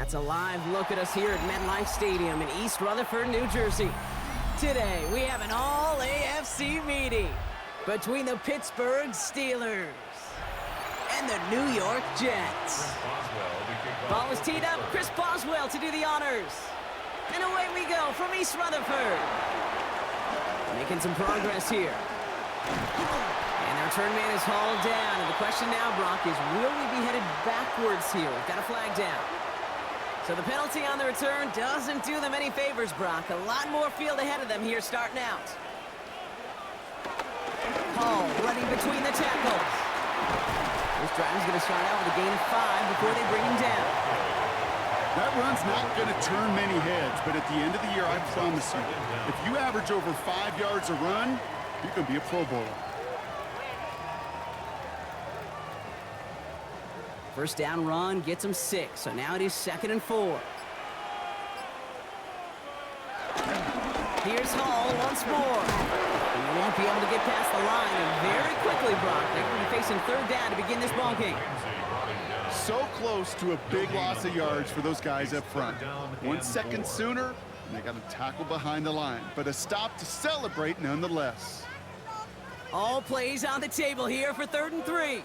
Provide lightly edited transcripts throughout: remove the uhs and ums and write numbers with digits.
That's a live look at us here at MetLife Stadium in East Rutherford, New Jersey. Today, we have an all-AFC meeting between the Pittsburgh Steelers and the New York Jets. Ball is teed up. Chris Boswell to do the honors. And away we go from East Rutherford. Making some progress here. And our return man is hauled down. And the question now, Brock, is will we be headed backwards here? We've got a flag down. So the penalty on the return doesn't do them any favors, Brock. A lot more field ahead of them here starting out. Hall running between the tackles. This drive is going to start out with a gain of 5 before they bring him down. That run's not going to turn many heads, but at the end of the year, I promise you, if you average over 5 yards a run, you're going to be a Pro Bowler. First down run gets him 6, so now it is 2nd and 4. Here's Hall once more. And they won't be able to get past the line, and very quickly, Brock, they're going to be facing 3rd down to begin this ball game. So close to a big loss of yards for those guys up front. 1 second sooner, and they got to tackle behind the line, but a stop to celebrate nonetheless. All plays on the table here for 3rd and 3.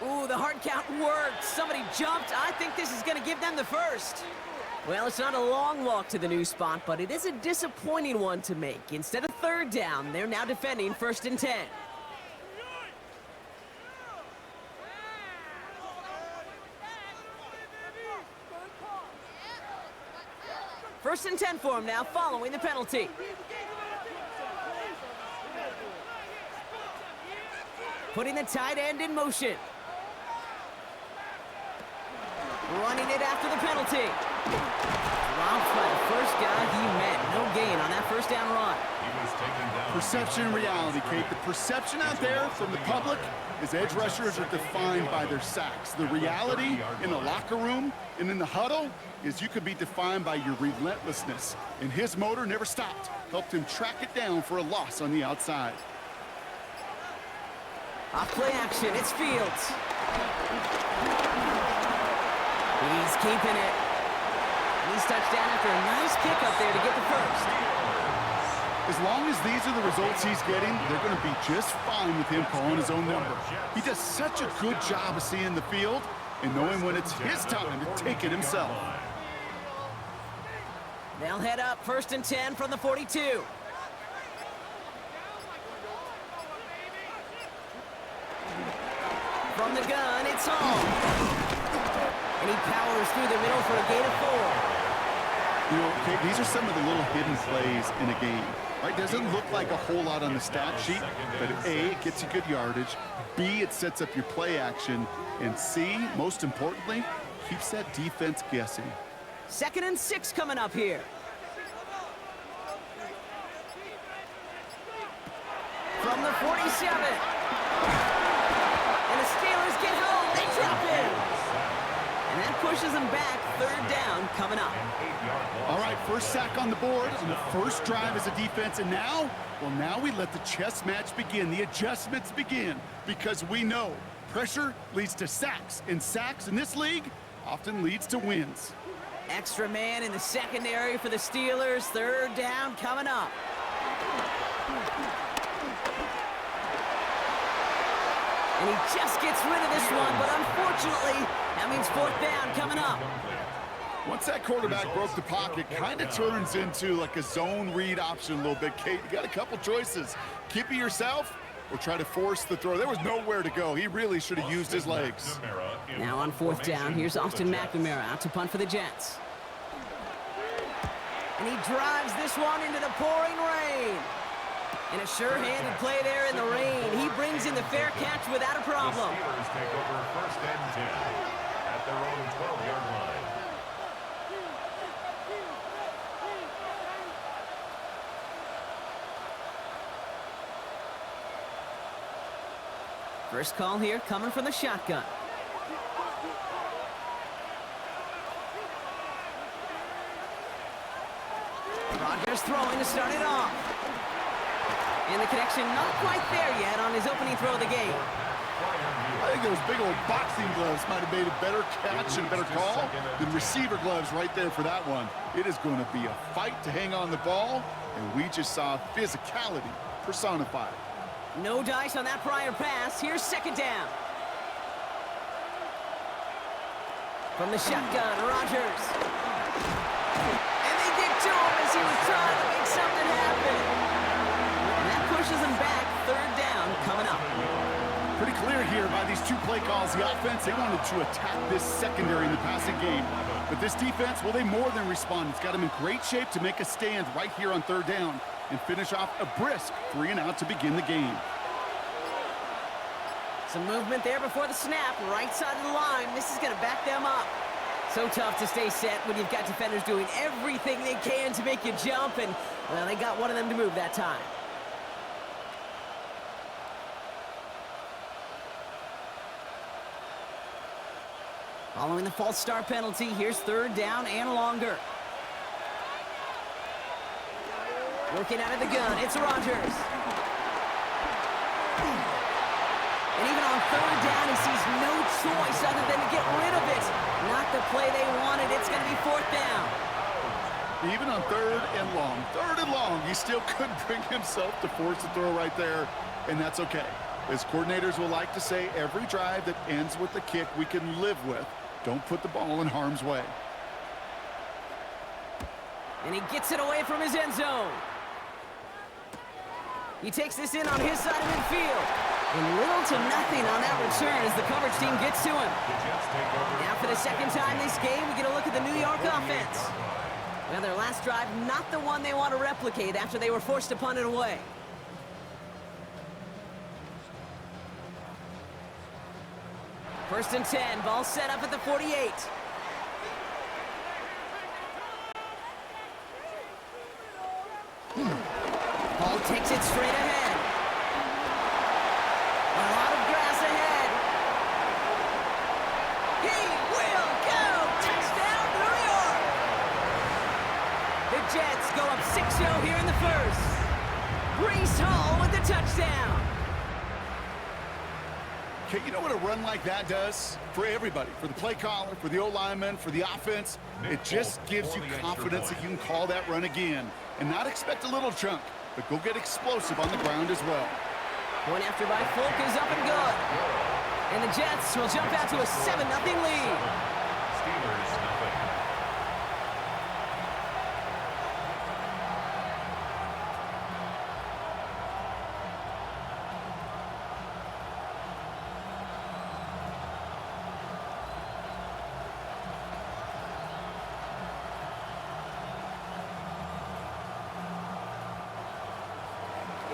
Ooh, the hard count worked. Somebody jumped. I think this is going to give them the first. Well, it's not a long walk to the new spot, but it is a disappointing one to make. Instead of 3rd down, they're now defending 1st and 10. First and 10 for him now, following the penalty. Putting the tight end in motion. Running it after the penalty. Dropped by the first guy he met. No gain on that 1st down run. Perception and reality, Kate. The perception out there from the public is edge rushers are defined by their sacks. The reality in the locker room and in the huddle is you could be defined by your relentlessness. And his motor never stopped. Helped him track it down for a loss on the outside. Off play action, it's Fields. He's keeping it. He's touchdown after a nice kick up there to get the first. As long as these are the results he's getting, they're going to be just fine with him calling his own number. He does such a good job of seeing the field and knowing when it's his time to take it himself. They'll head up 1st and 10 from the 42. From the gun, it's Hall. And he powers through the middle for a gain of 4. You know, Kate, these are some of the little hidden plays in a game. Right? Doesn't look like a whole lot on the stat sheet, but A, it gets you good yardage. B, it sets up your play action. And C, most importantly, keeps that defense guessing. 2nd and 6 coming up here. From the 47. And the Steelers get home. They drop him. And that pushes them back. 3rd down coming up. All right, first sack on the board on the first drive as a defense. And now, well, now we let the chess match begin. The adjustments begin because we know pressure leads to sacks. And sacks in this league often leads to wins. Extra man in the secondary for the Steelers. 3rd down coming up. And he just gets rid of this one, but unfortunately, that means 4th down coming up. Once that quarterback broke the pocket, kind of turns into like a zone read option a little bit. Kate, you got a couple choices. Keep it yourself or try to force the throw. There was nowhere to go. He really should have used his legs. Now on 4th down, here's Austin McNamara out to punt for the Jets. And he drives this one into the pouring rain. And a sure-handed play there in the rain. He brings in the fair catch without a problem. The Steelers take over 1st and 10 at their own 12-yard line. First call here coming from the shotgun. Rodgers throwing to start it off. And the connection not quite there yet on his opening throw of the game. I I think those big old boxing gloves might have made a better catch and a better call than receiver gloves right there for that one. It is going to be a fight to hang on the ball, and we just saw physicality personified. No dice on that prior pass. Here's second down. From the shotgun, Rodgers. And they get to him as he was trying to make something happen. And that pushes him back. Third down coming up. Pretty clear here by these two play calls. The offense, they wanted to attack this secondary in the passing game. But this defense, well, they more than respond. It's got them in great shape to make a stand right here on third down and finish off a brisk 3-and-out to begin the game. Some movement there before the snap, right side of the line. This is going to back them up. So tough to stay set when you've got defenders doing everything they can to make you jump, and, well, they got one of them to move that time. Following the false start penalty, here's third down and longer. Working out of the gun, it's Rodgers. And even on third down, he sees no choice other than to get rid of it. Not the play they wanted. It's going to be fourth down. Even on third and long, he still couldn't bring himself to force the throw right there, and that's okay. As coordinators will like to say, every drive that ends with a kick we can live with. Don't put the ball in harm's way. And he gets it away from his end zone. He takes this in on his side of midfield. And little to nothing on that return as the coverage team gets to him. Now for the second time this game, we get a look at the New York offense. Now their last drive, not the one they want to replicate after they were forced to punt it away. First and 10, ball set up at the 48. Ball takes it straight ahead. A lot of grass ahead. He will go! Touchdown, New York! The Jets go up 6-0 here in the first. Breece Hall with the touchdown. Okay, you know what a run like that does for everybody, for the play caller, for the O-lineman, for the offense? It just gives you confidence that you can call that run again and not expect a little chunk, but go get explosive on the ground as well. Point after by Folk is up and good. And the Jets will jump out to a 7-0 lead. Steelers, nothing.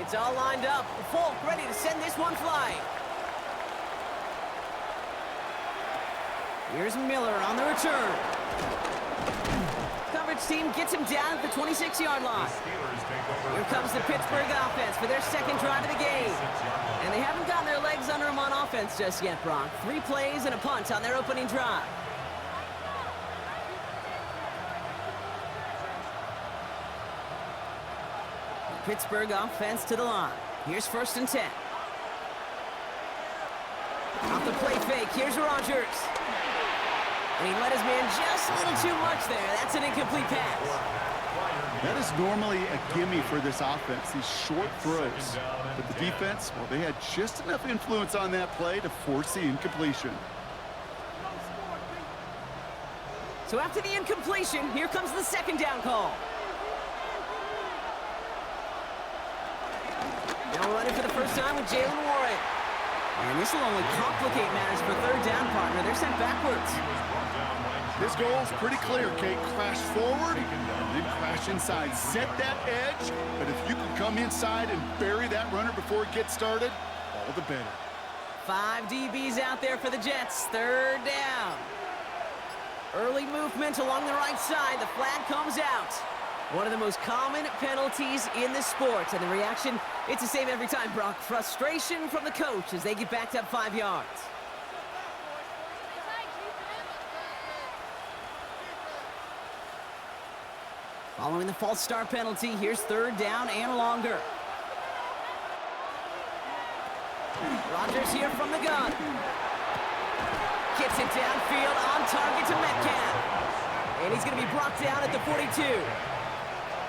It's all lined up. Folk ready to send this one flying. Here's Miller on the return. Coverage team gets him down at the 26-yard line. Here comes the Pittsburgh offense for their second drive of the game. And they haven't gotten their legs under them on offense just yet, Brock. 3 plays and a punt on their opening drive. Pittsburgh offense to the line. Here's first and 10. Off the play fake, here's Rodgers. And he let his man just a little too much there. That's an incomplete pass. That is normally a gimme for this offense, these short throws. But the defense, well, they had just enough influence on that play to force the incompletion. So after the incompletion, here comes the second down call. Now running for the first time with Jalen Warren. And this will only complicate matters for third down, partner. They're sent backwards. This goal is pretty clear, Kate. Crash forward and then crash inside. Set that edge, but if you can come inside and bury that runner before it gets started, all the better. 5 DBs out there for the Jets. Third down. Early movement along the right side. The flag comes out. One of the most common penalties in the sport. And the reaction, it's the same every time, Brock. Frustration from the coach as they get backed up 5 yards. Following the false start penalty, here's third down and longer. Rodgers here from the gun. Gets it downfield on target to Metcalf. And he's going to be brought down at the 42.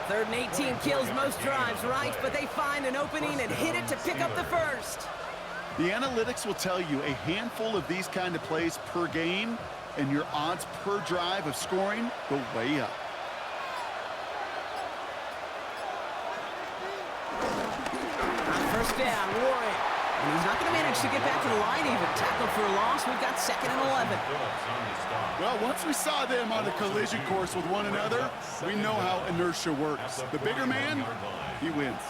3rd and 18 kills most drives, right? But they find an opening and hit it to pick up the first. The analytics will tell you a handful of these kind of plays per game, and your odds per drive of scoring go way up. On first down, Warren. And he's not going to manage to get back to the line even. Tackled for a loss. We've got 2nd and 11. Well, once we saw them on a collision course with one another, we know how inertia works. The bigger man, he wins.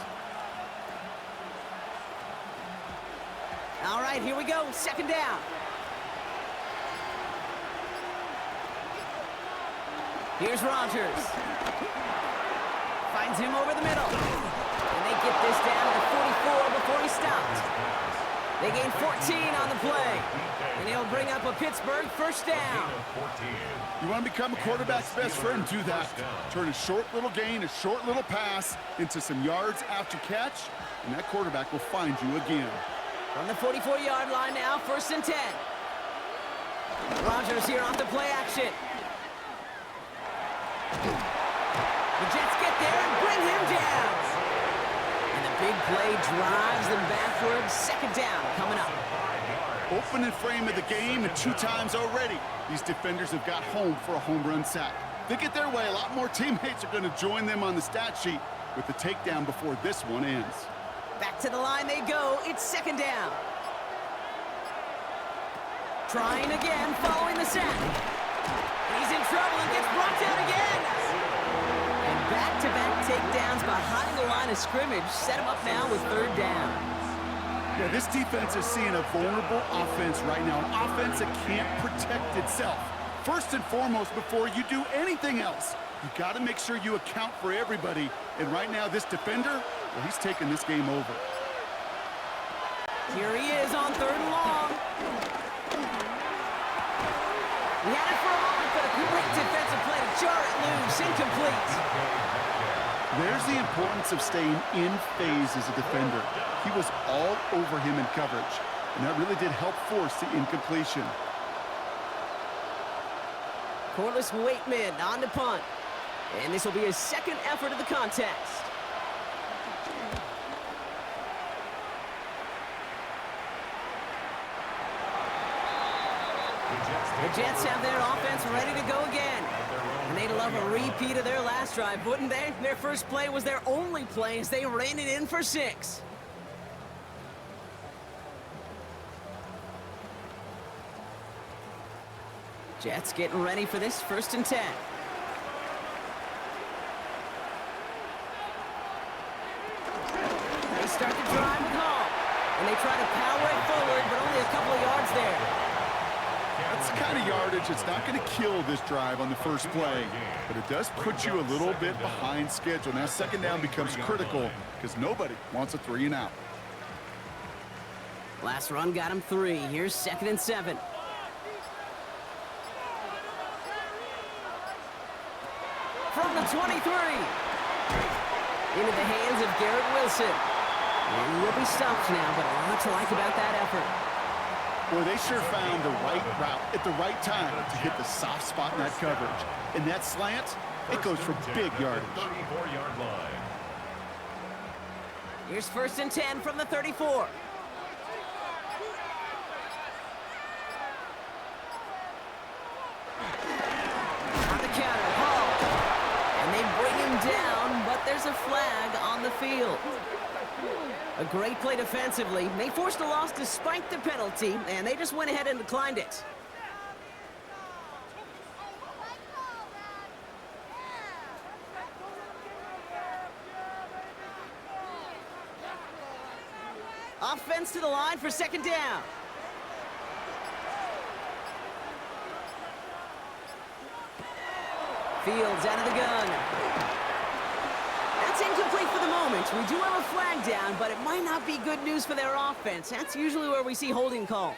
All right, here we go. 2nd down. Here's Rodgers. Finds him over the middle. And they get this down to the 44 before he stopped. They gain 14 on the play. And he'll bring up a Pittsburgh first down. You want to become a quarterback's best friend? Do that. Turn a short little gain, a short little pass into some yards after catch, and that quarterback will find you again. From the 44-yard line now, 1st and 10. Rodgers here off the play action. The Jets get there and bring him down. And the big play drives them backwards. 2nd down coming up. Opening frame of the game, and 2 times already, these defenders have got home for a home run sack. They get their way, a lot more teammates are going to join them on the stat sheet with the takedown before this one ends. Back to the line they go. It's 2nd down. Trying again, following the sack. He's in trouble and gets brought down again. And back-to-back takedowns behind the line of scrimmage set him up now with 3rd down. Yeah, this defense is seeing a vulnerable offense right now, an offense that can't protect itself. First and foremost, before you do anything else, you got to make sure you account for everybody. And right now, this defender, well, he's taking this game over. Here he is on 3rd and long. He had it for a moment, but a great defensive play to jar it loose. Incomplete. There's the importance of staying in phase as a defender. He was all over him in coverage, and that really did help force the incompletion. Corliss Waitman on the punt. And this will be his 2nd effort of the contest. The Jets have their offense ready to go again. And they'd love a repeat of their last drive, wouldn't they? Their first play was their only play as they ran it in for 6. Jets getting ready for this 1st and 10. They start the drive with Hall. And they try to power it forward, but only a couple of yards there. That's the kind of yardage that's not going to kill this drive on the first play, but it does put you a little bit behind schedule. Now 2nd down becomes critical because nobody wants a 3 and out. Last run got him 3. Here's 2nd and 7. From the 23. Into the hands of Garrett Wilson. And he'll be stopped now, but a lot to like about that effort. Boy, they sure found the right route at the right time to hit the soft spot in that coverage. And that slant, it goes for big yardage. 34-yard line. Here's 1st and 10 from the 34. On the counter, Hall. And they bring him down, but there's a flag on the field. A great play defensively. They forced a loss despite the penalty, and they just went ahead and declined it. Offense to the line for 2nd down. Fields out of the gun. That's incomplete for the moment. We do have a flag down, but it might not be good news for their offense. That's usually where we see holding calls.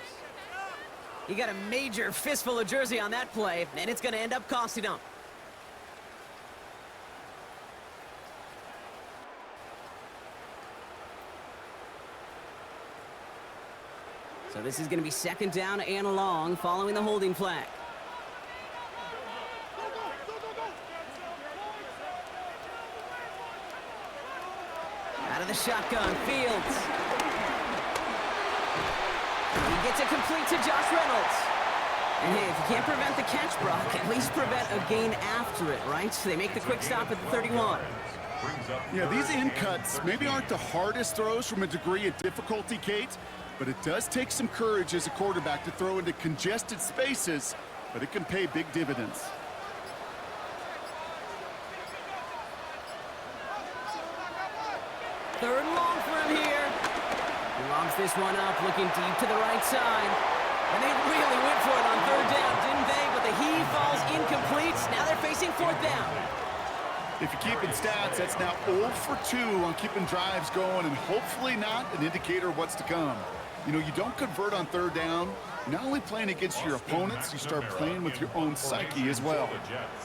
He got a major fistful of jersey on that play, and it's going to end up costing him. So this is going to be second down and long following the holding flag. Out of the shotgun, Fields. He gets it complete to Josh Reynolds. And hey, if you can't prevent the catch, Brock, at least prevent a gain after it, right? So they make the quick stop at the 31. Yeah, these in cuts maybe aren't the hardest throws from a degree of difficulty, Kate, but it does take some courage as a quarterback to throw into congested spaces, but it can pay big dividends. Third and long for him here. He lobs this one up, looking deep to the right side. And they really went for it on third down, didn't they? But the heave falls incomplete. Now they're facing fourth down. If you're keeping stats, that's now 0 for 2 on keeping drives going, and hopefully not an indicator of what's to come. You know, you don't convert on third down. You're not only playing against your opponents, you start playing with your own psyche as well.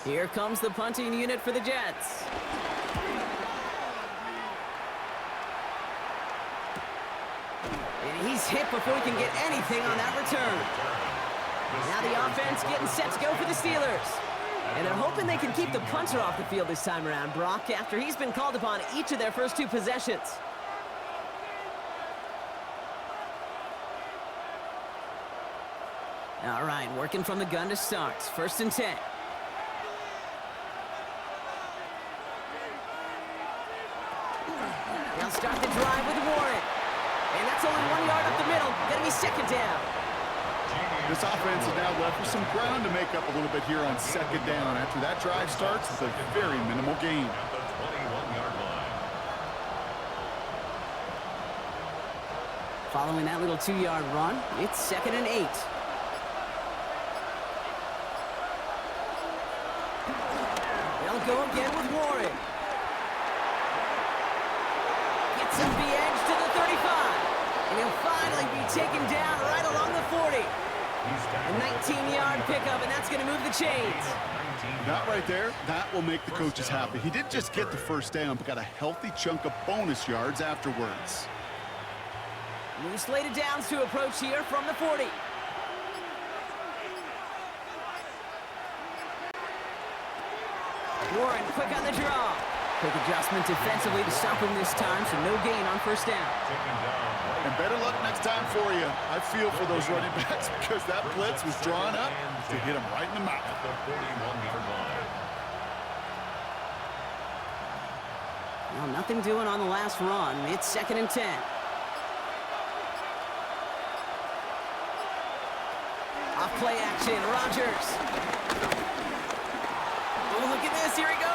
Here comes the punting unit for the Jets. And he's hit before he can get anything on that return. Now the offense getting set to go for the Steelers. And they're hoping they can keep the punter off the field this time around, Brock, after he's been called upon each of their first 2 possessions. All right, working from the gun to start. First and 10. They'll start the drive with Warren. And that's only 1 yard up the middle. Gonna be second down. This offense is now left with some ground to make up a little bit here on second down after that drive starts with a very minimal gain. Following that little 2-yard run, it's second and 8. They'll go again with Warren. Gets up the edge to the 35. And he'll finally be taken down right along the 40. A 19-yard pickup, and that's going to move the chains. That right there, that will make the coaches happy. He didn't just get the first down, but got a healthy chunk of bonus yards afterwards. New slated downs to approach here from the 40. Warren quick on the draw. Quick adjustment defensively to stop him this time, so no gain on first down. And better luck next time for you. I feel for those running backs because that blitz was drawn up to hit him right in the mouth. Well, nothing doing on the last run. It's second and 10. Off play action, Rodgers. Oh, look at this, here he goes.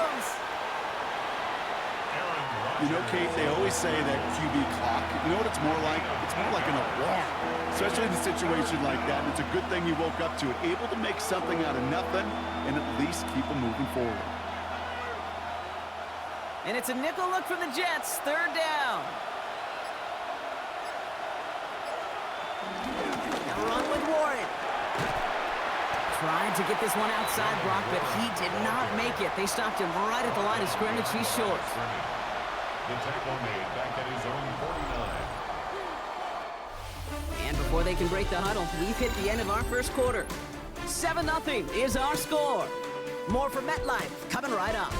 You know, Kate, they always say that QB clock, you know what it's more like? It's more like an alarm, especially in a situation like that. And it's a good thing you woke up to it, able to make something out of nothing and at least keep them moving forward. And it's a nickel look from the Jets, third down. Now run with Warren. Tried to get this one outside, Brock, but he did not make it. They stopped him right at the line of scrimmage. He's short. The tackle made back at his own 49. And before they can break the huddle, we've hit the end of our first quarter. 7-0 is our score. More from MetLife coming right up.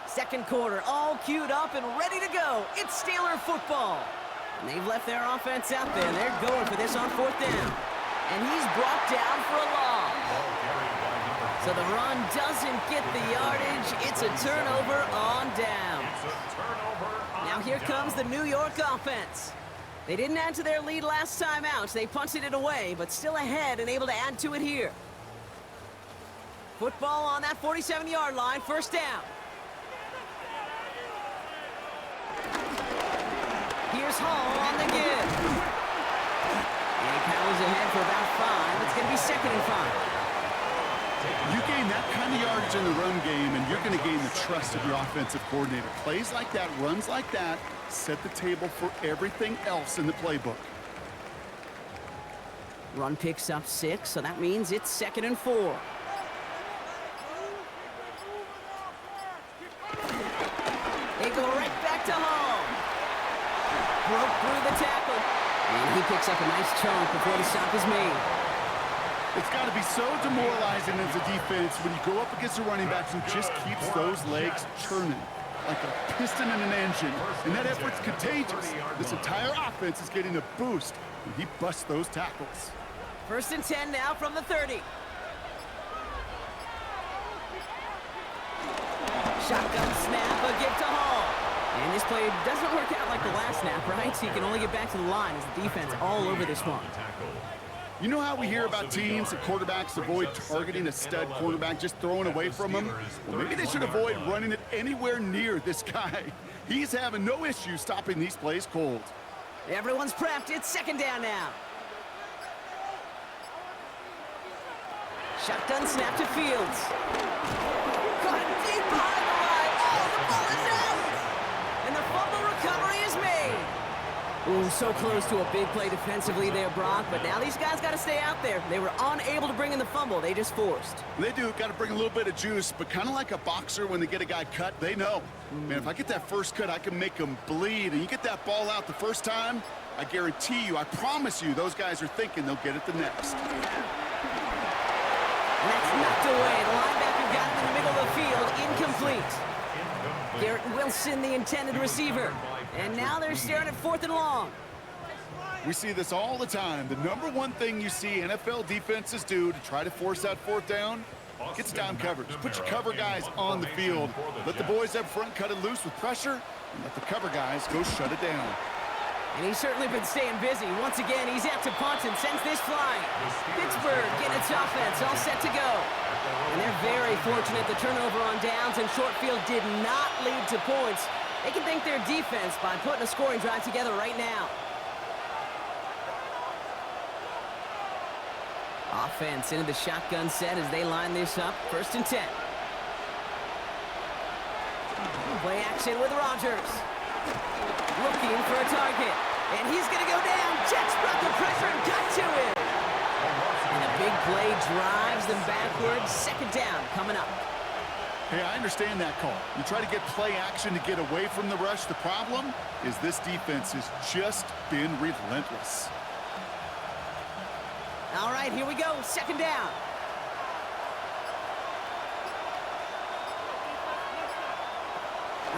Second quarter, all queued up and ready to go. It's Steeler football. And they've left their offense out there. They're going for this on fourth down. And he's brought down for a loss. So the run doesn't get the yardage. It's a turnover on down. Now here comes the New York offense. They didn't add to their lead last time out. They punted it away, but still ahead and able to add to it here. Football on that 47-yard line, first down. Here's Hall on the give. And he powers ahead for about 5. It's going to be second and 5. You gain that kind of yardage in the run game, and you're going to gain the trust of your offensive coordinator. Plays like that, runs like that, set the table for everything else in the playbook. Run picks up 6, so that means it's 2nd and 4. They go right back to home. Broke through the tackle. And he picks up a nice chunk before the stop is made. It's got to be so demoralizing as a defense when you go up against a running back who just keeps those legs churning like a piston in an engine. And that effort's contagious. This entire offense is getting a boost when he busts those tackles. 1st and 10 now from the 30. Shotgun snap, a give to Hall. And this play doesn't work out like the last snap, right? So you can only get back to the line as the defense all over this one. You know how we hear about teams and quarterbacks avoid targeting a stud quarterback, just throwing away from him? Well, maybe they should avoid running it anywhere near this guy. He's having no issue stopping these plays cold. Everyone's prepped. It's 2nd down now. Shotgun snap to Fields. Caught deep behind the line. Oh, the ball is out! And the fumble recovery is made. Ooh, so close to a big play defensively there, Brock, but now these guys got to stay out there. They were unable to bring in the fumble. They just forced. They do. Got to bring a little bit of juice, but kind of like a boxer when they get a guy cut, they know. Man, if I get that first cut, I can make him bleed. And you get that ball out the first time, I guarantee you, I promise you, those guys are thinking they'll get it the next. And that's knocked away. The linebacker got it in the middle of the field. Incomplete. Garrett Wilson, the intended receiver. And now they're staring at 4th and long. We see this all the time. The number one thing you see NFL defenses do to try to force that 4th down, gets down coverage. Put your cover guys on the field. Let the boys up front cut it loose with pressure, and let the cover guys go shut it down. And he's certainly been staying busy. Once again, he's out to punt and sends this flying. Pittsburgh getting its offense all set to go. And they're very fortunate the turnover on downs and short field did not lead to points. They can thank their defense by putting a scoring drive together right now. Offense into the shotgun set as they line this up. 1st and 10. Play action with Rodgers. Looking for a target. And he's going to go down. Jets brought the pressure and got to him. And a big play drives them backwards. 2nd down coming up. Hey, I understand that call. You try to get play action to get away from the rush. The problem is this defense has just been relentless. All right, here we go. 2nd down.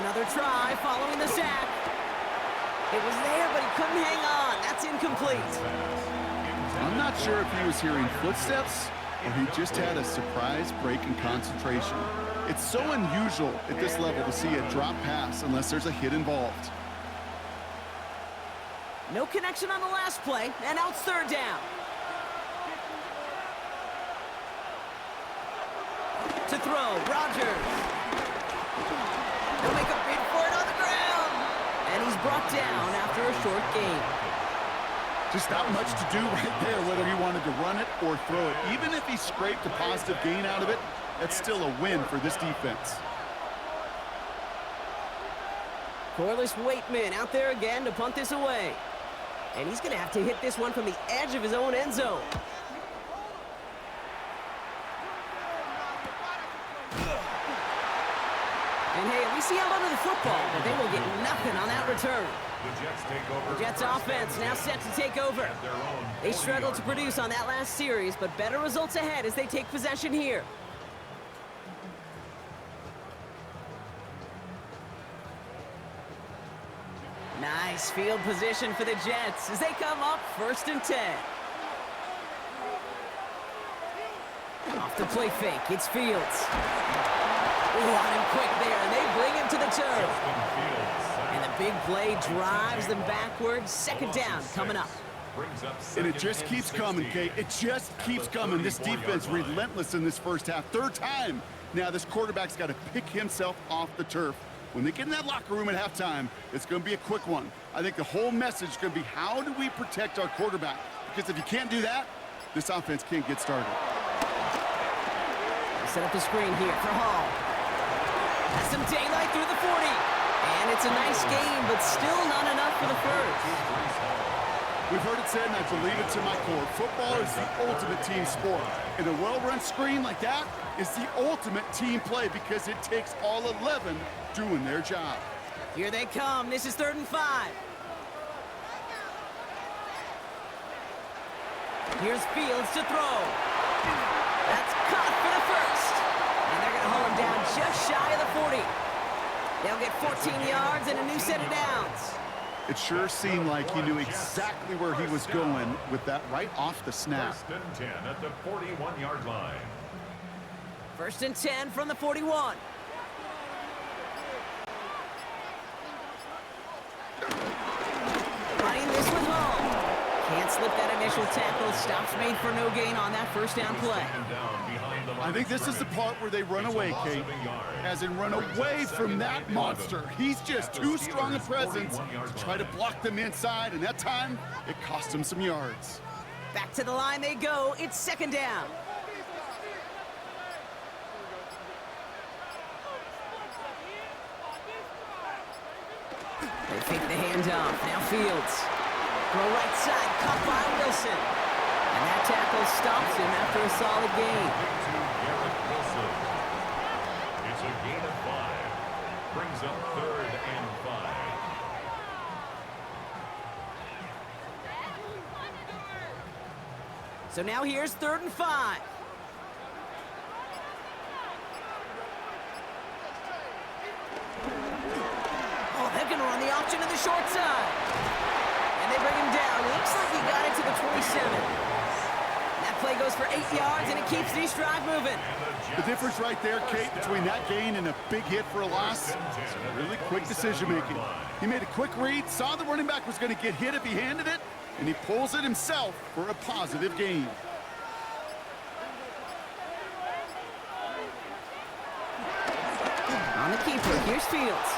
Another try following the sack. It was there, but he couldn't hang on. That's incomplete. I'm not sure if he was hearing footsteps or he just had a surprise break in concentration. It's so unusual at this level to see a drop pass unless there's a hit involved. No connection on the last play, and now it's 3rd down. To throw, Rodgers. He'll make a bid for it on the ground. And he's brought down after a short gain. Just not much to do right there, whether he wanted to run it or throw it. Even if he scraped a positive gain out of it, that's still a win for this defense. Corliss Waitman out there again to punt this away. And he's going to have to hit this one from the edge of his own end zone. And hey, at least he held onto the football, but they will get nothing on that return. The Jets offense now set to take over. They struggled to produce on that last series, but better results ahead as they take possession here. Nice field position for the Jets as they come up 1st and 10. Off the play fake, it's Fields. On him quick there, and they bring him to the turf. And the big play drives them backwards. 2nd down coming up. And it just keeps coming, Kate. It just keeps coming. This defense relentless in this first half. 3rd time. Now this quarterback's got to pick himself off the turf. When they get in that locker room at halftime, it's going to be a quick one. I think the whole message is going to be, how do we protect our quarterback? Because if you can't do that, this offense can't get started. set up the screen here for Hall. Has some daylight through the 40. And it's a nice game, but still not enough for the first. We've heard it said, and I believe it to my core, football is the ultimate team sport. And a well-run screen like that is the ultimate team play because it takes all 11 doing their job. Here they come. This is 3rd and 5. Here's Fields to throw. That's caught for the first. And they're going to hold him down just shy of the 40. They'll get 14 yards and a new set of downs. It sure seemed like he knew exactly where he was going with that right off the snap. 1st and 10 at the 41-yard line. 1st and 10 from the 41. Running this with home. Can't slip that initial tackle. Stops made for no gain on that first down play. I think this is the part where they run away, Kate. As in run away from that monster. He's just too strong a presence to try to block them inside, and that time, it cost him some yards. Back to the line they go. It's 2nd down. They fake the handoff. Now Fields. Throw right side. Caught by Wilson. And that tackle stops him after a solid gain. It's a gain of 5. Brings up 3rd and 5. So now here's 3rd and 5. Oh, they're going to run the option to the short side. And they bring him down. Looks like he got it to the 27. That play goes for 8 yards, and it keeps these drive moving. The difference right there, Kate, between that gain and a big hit for a loss is really quick decision-making. He made a quick read, saw the running back was going to get hit if he handed it, and he pulls it himself for a positive gain. On the keeper, here's Fields.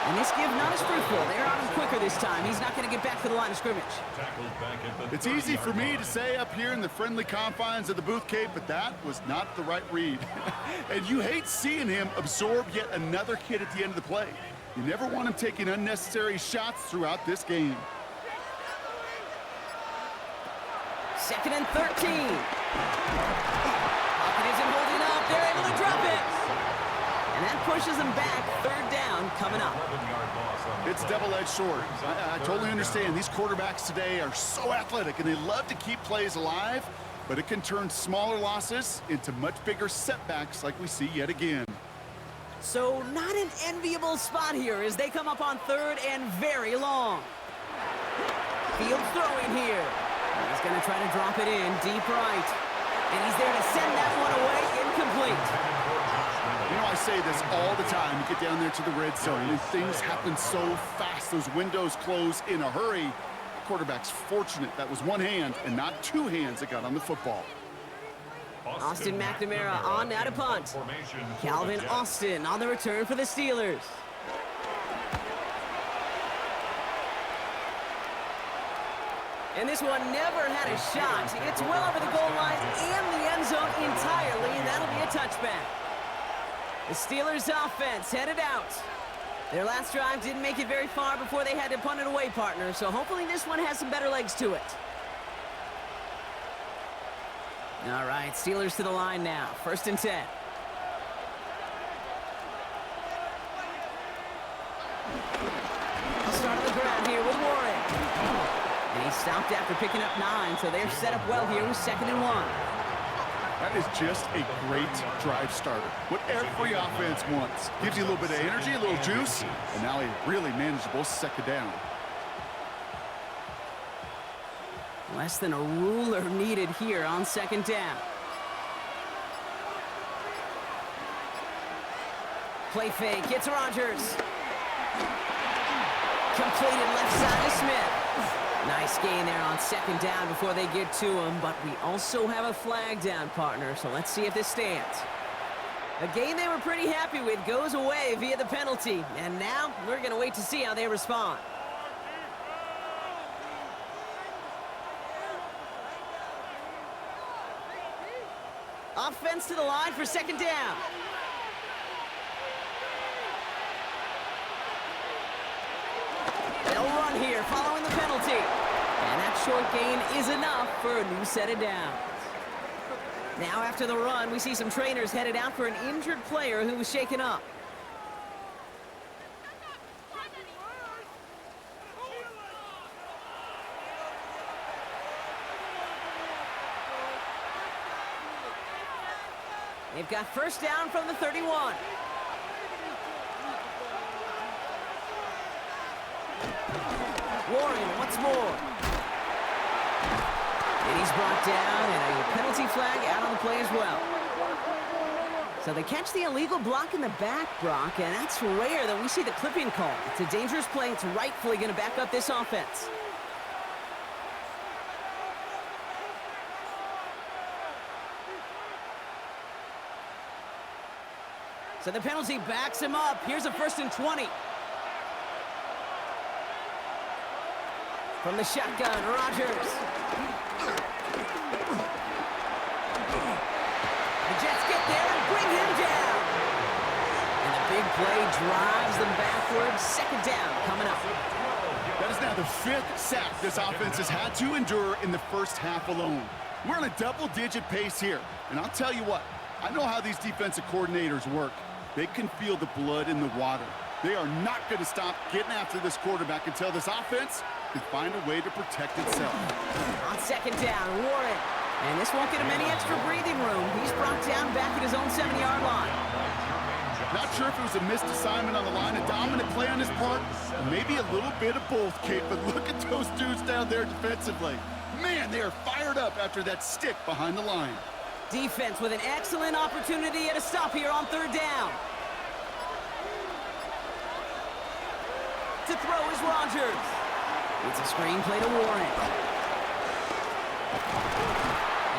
And this give not as fruitful. They're on him quicker this time. He's not going to get back to the line of scrimmage. It's easy for me to say up here in the friendly confines of the booth, Kate, but that was not the right read. And you hate seeing him absorb yet another hit at the end of the play. You never want him taking unnecessary shots throughout this game. 2nd and 13. Pocket isn't holding up. They're able to drop it. And that pushes them back. 3rd down coming up. It's double-edged sword. I totally understand. These quarterbacks today are so athletic, and they love to keep plays alive, but it can turn smaller losses into much bigger setbacks like we see yet again. So not an enviable spot here as they come up on 3rd and very long. Fields throwing here. He's going to try to drop it in deep right. And he's there to send that one away incomplete. You know, I say this all the time. You get down there to the red zone, and things happen so fast. Those windows close in a hurry. The quarterback's fortunate that was one hand and not two hands that got on the football. Austin McNamara on now to punt. Calvin Austin on the return for the Steelers. And this one never had a shot. It's well over the goal line and the end zone entirely, and that'll be a touchback. The Steelers offense headed out. Their last drive didn't make it very far before they had to punt it away, partner, so hopefully this one has some better legs to it. All right, Steelers to the line now. 1st and 10. Start on the ground here with Warren. And he stopped after picking up 9, so they're set up well here with 2nd and 1. That is just a great drive starter. What every offense wants. Gives you a little bit of energy, a little juice, and now a really manageable 2nd down. Less than a ruler needed here on 2nd down. Play fake, it's Rodgers. Completed left side to Smith. Nice gain there on 2nd down before they get to him, but we also have a flag down, partner, so let's see if this stands. A game they were pretty happy with goes away via the penalty, and now we're going to wait to see how they respond. Offense to the line for second down. They'll run here following the penalty. And that short gain is enough for a new set of downs. Now after the run, we see some trainers headed out for an injured player who was shaken up. They've got first down from the 31. Warren once more. And he's brought down, and a penalty flag out on the play as well. So they catch the illegal block in the back, Brock, and that's rare that we see the clipping call. It's a dangerous play. It's rightfully going to back up this offense. So the penalty backs him up. Here's a 1st and 20. From the shotgun, Rodgers. The Jets get there and bring him down. And the big play drives them backwards. Second down coming up. That is now the 5th sack this offense has had to endure in the first half alone. We're on a double-digit pace here. And I'll tell you what, I know how these defensive coordinators work. They can feel the blood in the water. They are not going to stop getting after this quarterback until this offense can find a way to protect itself. On second down, Warren. And this won't get him any extra breathing room. He's brought down back at his own 7-yard line. Not sure if it was a missed assignment on the line, a dominant play on his part, or maybe a little bit of both, Kate, but look at those dudes down there defensively. Man, they are fired up after that stick behind the line. Defense with an excellent opportunity at a stop here on third down. To throw is Rodgers. It's a screen play to Warren.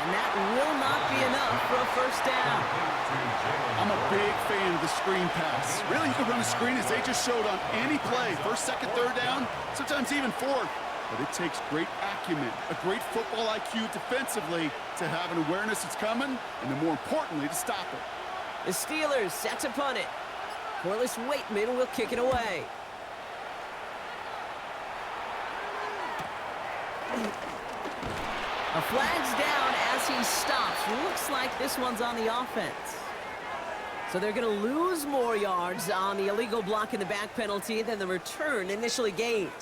And that will not be enough for a first down. I'm a big fan of the screen pass. Really, you can run a screen as they just showed on any play. First, second, third down, sometimes even fourth. But it takes great acumen, a great football IQ defensively to have an awareness it's coming, and then more importantly, to stop it. The Steelers set to punt it. Corliss Waitman will kick it away. A flag's down as he stops. Looks like this one's on the offense. So they're going to lose more yards on the illegal block in the back penalty than the return initially gained.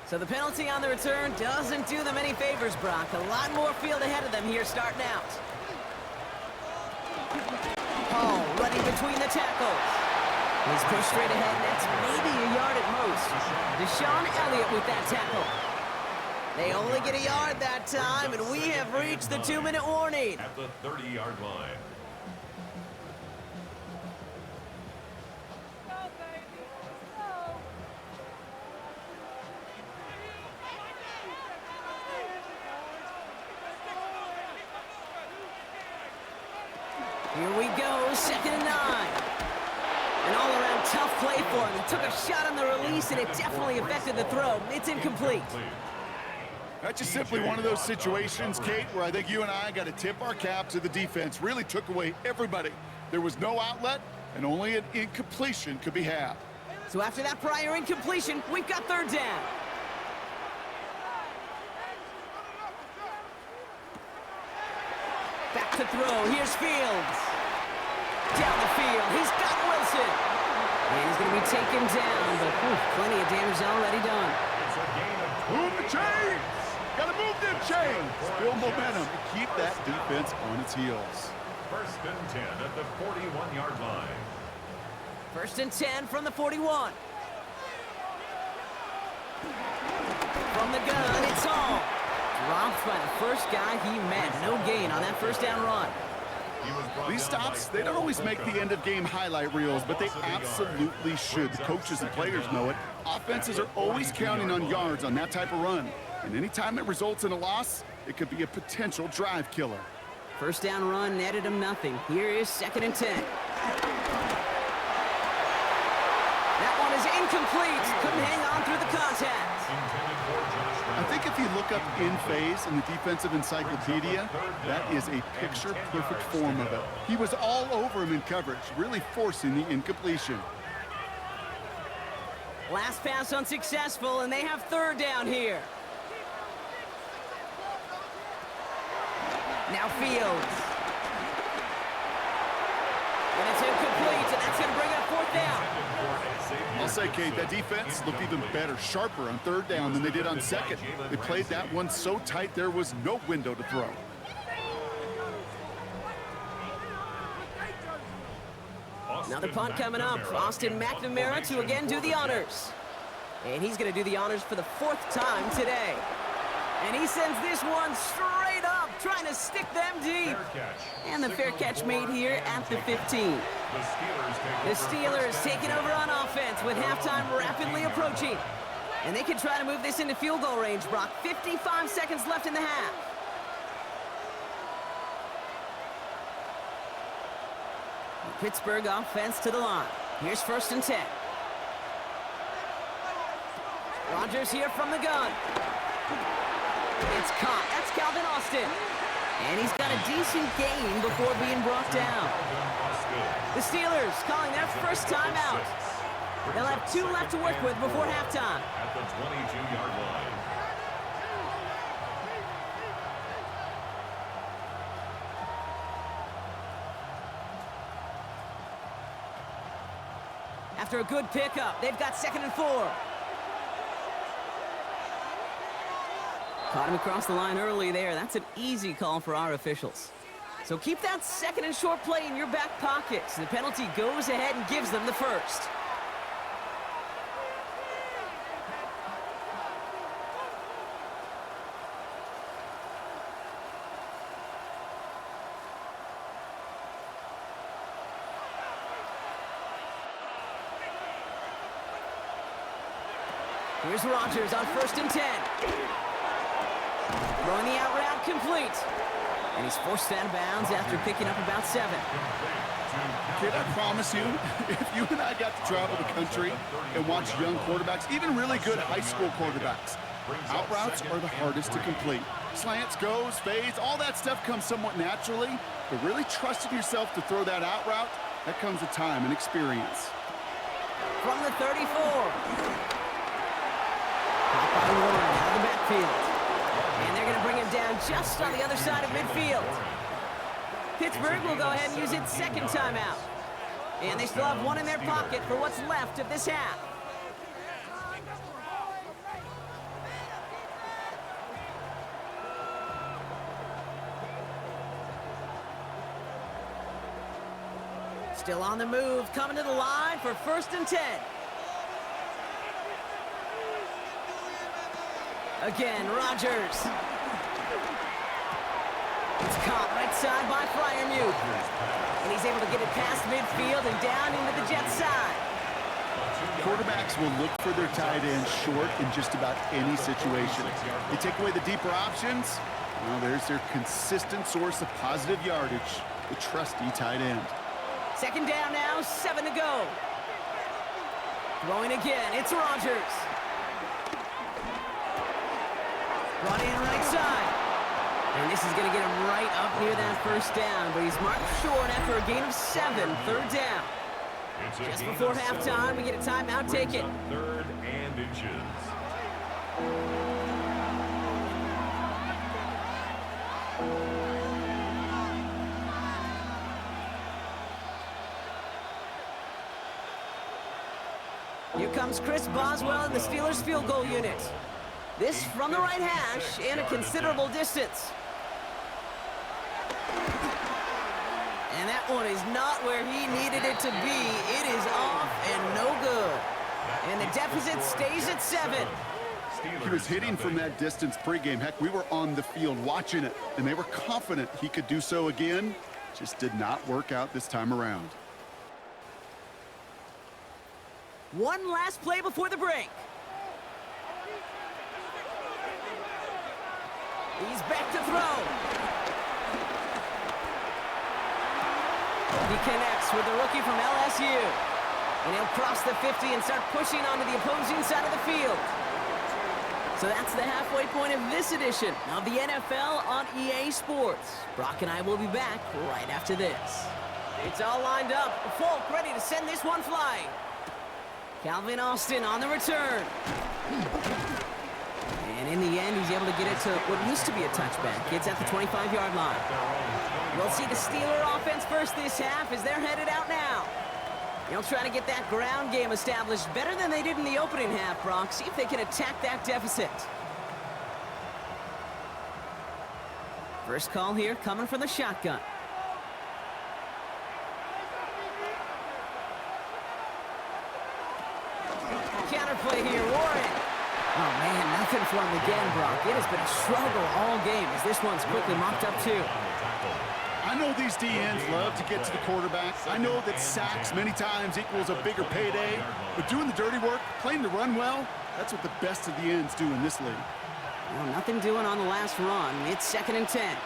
So the penalty on the return doesn't do them any favors, Brock. A lot more field ahead of them here starting out. Hall running between the tackles. He's pushed straight ahead, and that's maybe a yard at most. Deshaun Elliott with that tackle. They only get a yard that time, and we have reached the 2-minute warning. At the 30-yard line. Here we go, 2nd and 9. An all-around tough play for him. He took a shot on the release, and it definitely affected the throw. It's incomplete. That's just simply one of those situations, Kate, where I think you and I got to tip our cap to the defense. Really took away everybody. There was no outlet, and only an incompletion could be had. So after that prior incompletion, we've got third down. Back to throw. Here's Fields. Down the field. He's got Wilson. And he's going to be taken down, but plenty of damage already done. It's a gain of 2. Move the chains! Got to move them chains! Build momentum to keep that defense on its heels. 1st and 10 at the 41-yard line. 1st and 10 from the 41. From the gun, it's Hall. Dropped by the first guy he met. No gain on that first down run. These stops, they don't always make the end-of-game highlight reels, but they absolutely should. The coaches and players know it. Offenses are always counting on yards on that type of run. And anytime it results in a loss, it could be a potential drive killer. First down run netted him nothing. Here is 2nd and 10. That one is incomplete. Couldn't hang on through the contact. I think if you look up in phase in the defensive encyclopedia, that is a picture-perfect form of it. He was all over him in coverage, really forcing the incompletion. Last pass unsuccessful, and they have third down here. Now Fields. And it's incomplete, and that's going to bring up fourth down. I'll say, Kate, that defense looked even better, sharper on third down than they did on second. They played that one so tight there was no window to throw. Another punt coming up. Austin McNamara to again do the honors. And he's going to do the honors for the fourth time today. And he sends this one straight up, trying to stick them deep. And the fair catch made here at the 15. The Steelers taking over on offense with halftime rapidly approaching. And they can try to move this into field goal range, Brock. 55 seconds left in the half. The Pittsburgh offense to the line. Here's 1st and 10. Rodgers here from the gun. It's caught. That's Calvin Austin. And he's got a decent gain before being brought down. The Steelers calling their first timeout. They'll have 2 left to work with before halftime. At the 22-yard line. After a good pickup, they've got 2nd and 4. Caught him across the line early there. That's an easy call for our officials. So keep that 2nd and short play in your back pocket. So the penalty goes ahead and gives them the first. Here's Rodgers on 1st and 10. Throwing the out route complete. And he's forced out of bounds after picking up about 7. Kid, I promise you, if you and I got to travel the country and watch young quarterbacks, even really good high school quarterbacks, out routes are the hardest to complete. Slants, goes, fades, all that stuff comes somewhat naturally, but really trusting yourself to throw that out route, that comes with time and experience. From the 34. Caught by Warren out of the backfield. And they're going to bring him down just on the other side of midfield. Pittsburgh will go ahead and use its 2nd timeout. And they still have 1 in their pocket for what's left of this half. Still on the move, coming to the line for 1st and 10. Again, Rodgers. It's caught right side by Freiermuth. And he's able to get it past midfield and down into the Jets side. Quarterbacks will look for their tight end short in just about any situation. You take away the deeper options, well, there's their consistent source of positive yardage, the trusty tight end. 2nd down now, 7 to go. Throwing again, it's Rodgers. Brought in right side. And this is going to get him right up near that 1st down, but he's marked short after a gain of 7, 3rd down. Just before halftime, we get a timeout taken. 3rd and inches. Here comes Chris Boswell in the Steelers field goal unit. This from the right hash and a considerable distance. And that one is not where he needed it to be. It is off and no good. And the deficit stays at 7. He was hitting from that distance pregame. Heck, we were on the field watching it, and they were confident he could do so again. Just did not work out this time around. One last play before the break. He's back to throw. He connects with the rookie from LSU. And he'll cross the 50 and start pushing onto the opposing side of the field. So that's the halfway point of this edition of the NFL on EA Sports. Brock and I will be back right after this. It's all lined up. Folk ready to send this one flying. Calvin Austin on the return. And in the end, he's able to get it to what used to be a touchback. It's at the 25-yard line. We'll see the Steeler offense first this half as they're headed out now. They'll try to get that ground game established better than they did in the opening half, Brock. See if they can attack that deficit. First call here coming from the shotgun. Counterplay here, Warren. Oh, man, nothing for him again, Brock. It has been a struggle all game as this one's quickly mocked up, too. I know these DNs love to get to the quarterback. I know that sacks many times equals a bigger payday. But doing the dirty work, playing the run well, that's what the best of the ends do in this league. Well, nothing doing on the last run. It's 2nd and 10.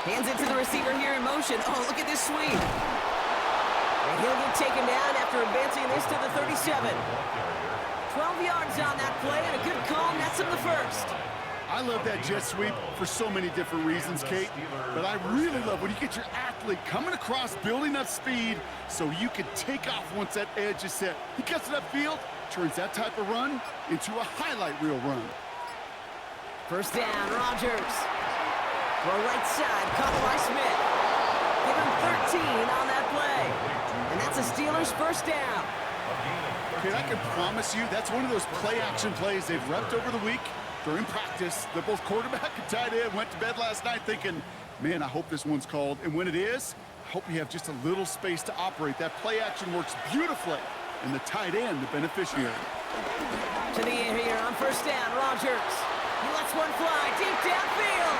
Hands it to the receiver here in motion. Oh, look at this sweep. And he'll get taken down after advancing this to the 37. 12 yards on that play, and a good call nets him the first. I love that jet sweep for so many different reasons, Kate. But I really love when you get your athlete coming across, building up speed, so you can take off once that edge is set. He gets it upfield, turns that type of run into a highlight reel run. First down, Rodgers. Throw right side, caught by Smith. Give him 13 on that play. And that's a Steelers first down. Okay, I can promise you that's one of those play-action plays they've repped over the week during practice. They're both quarterback and tight end went to bed last night thinking, man, I hope this one's called. And when it is, I hope you have just a little space to operate. That play-action works beautifully, and the tight end, the beneficiary. To the air here on first down, Rodgers. He lets one fly deep downfield.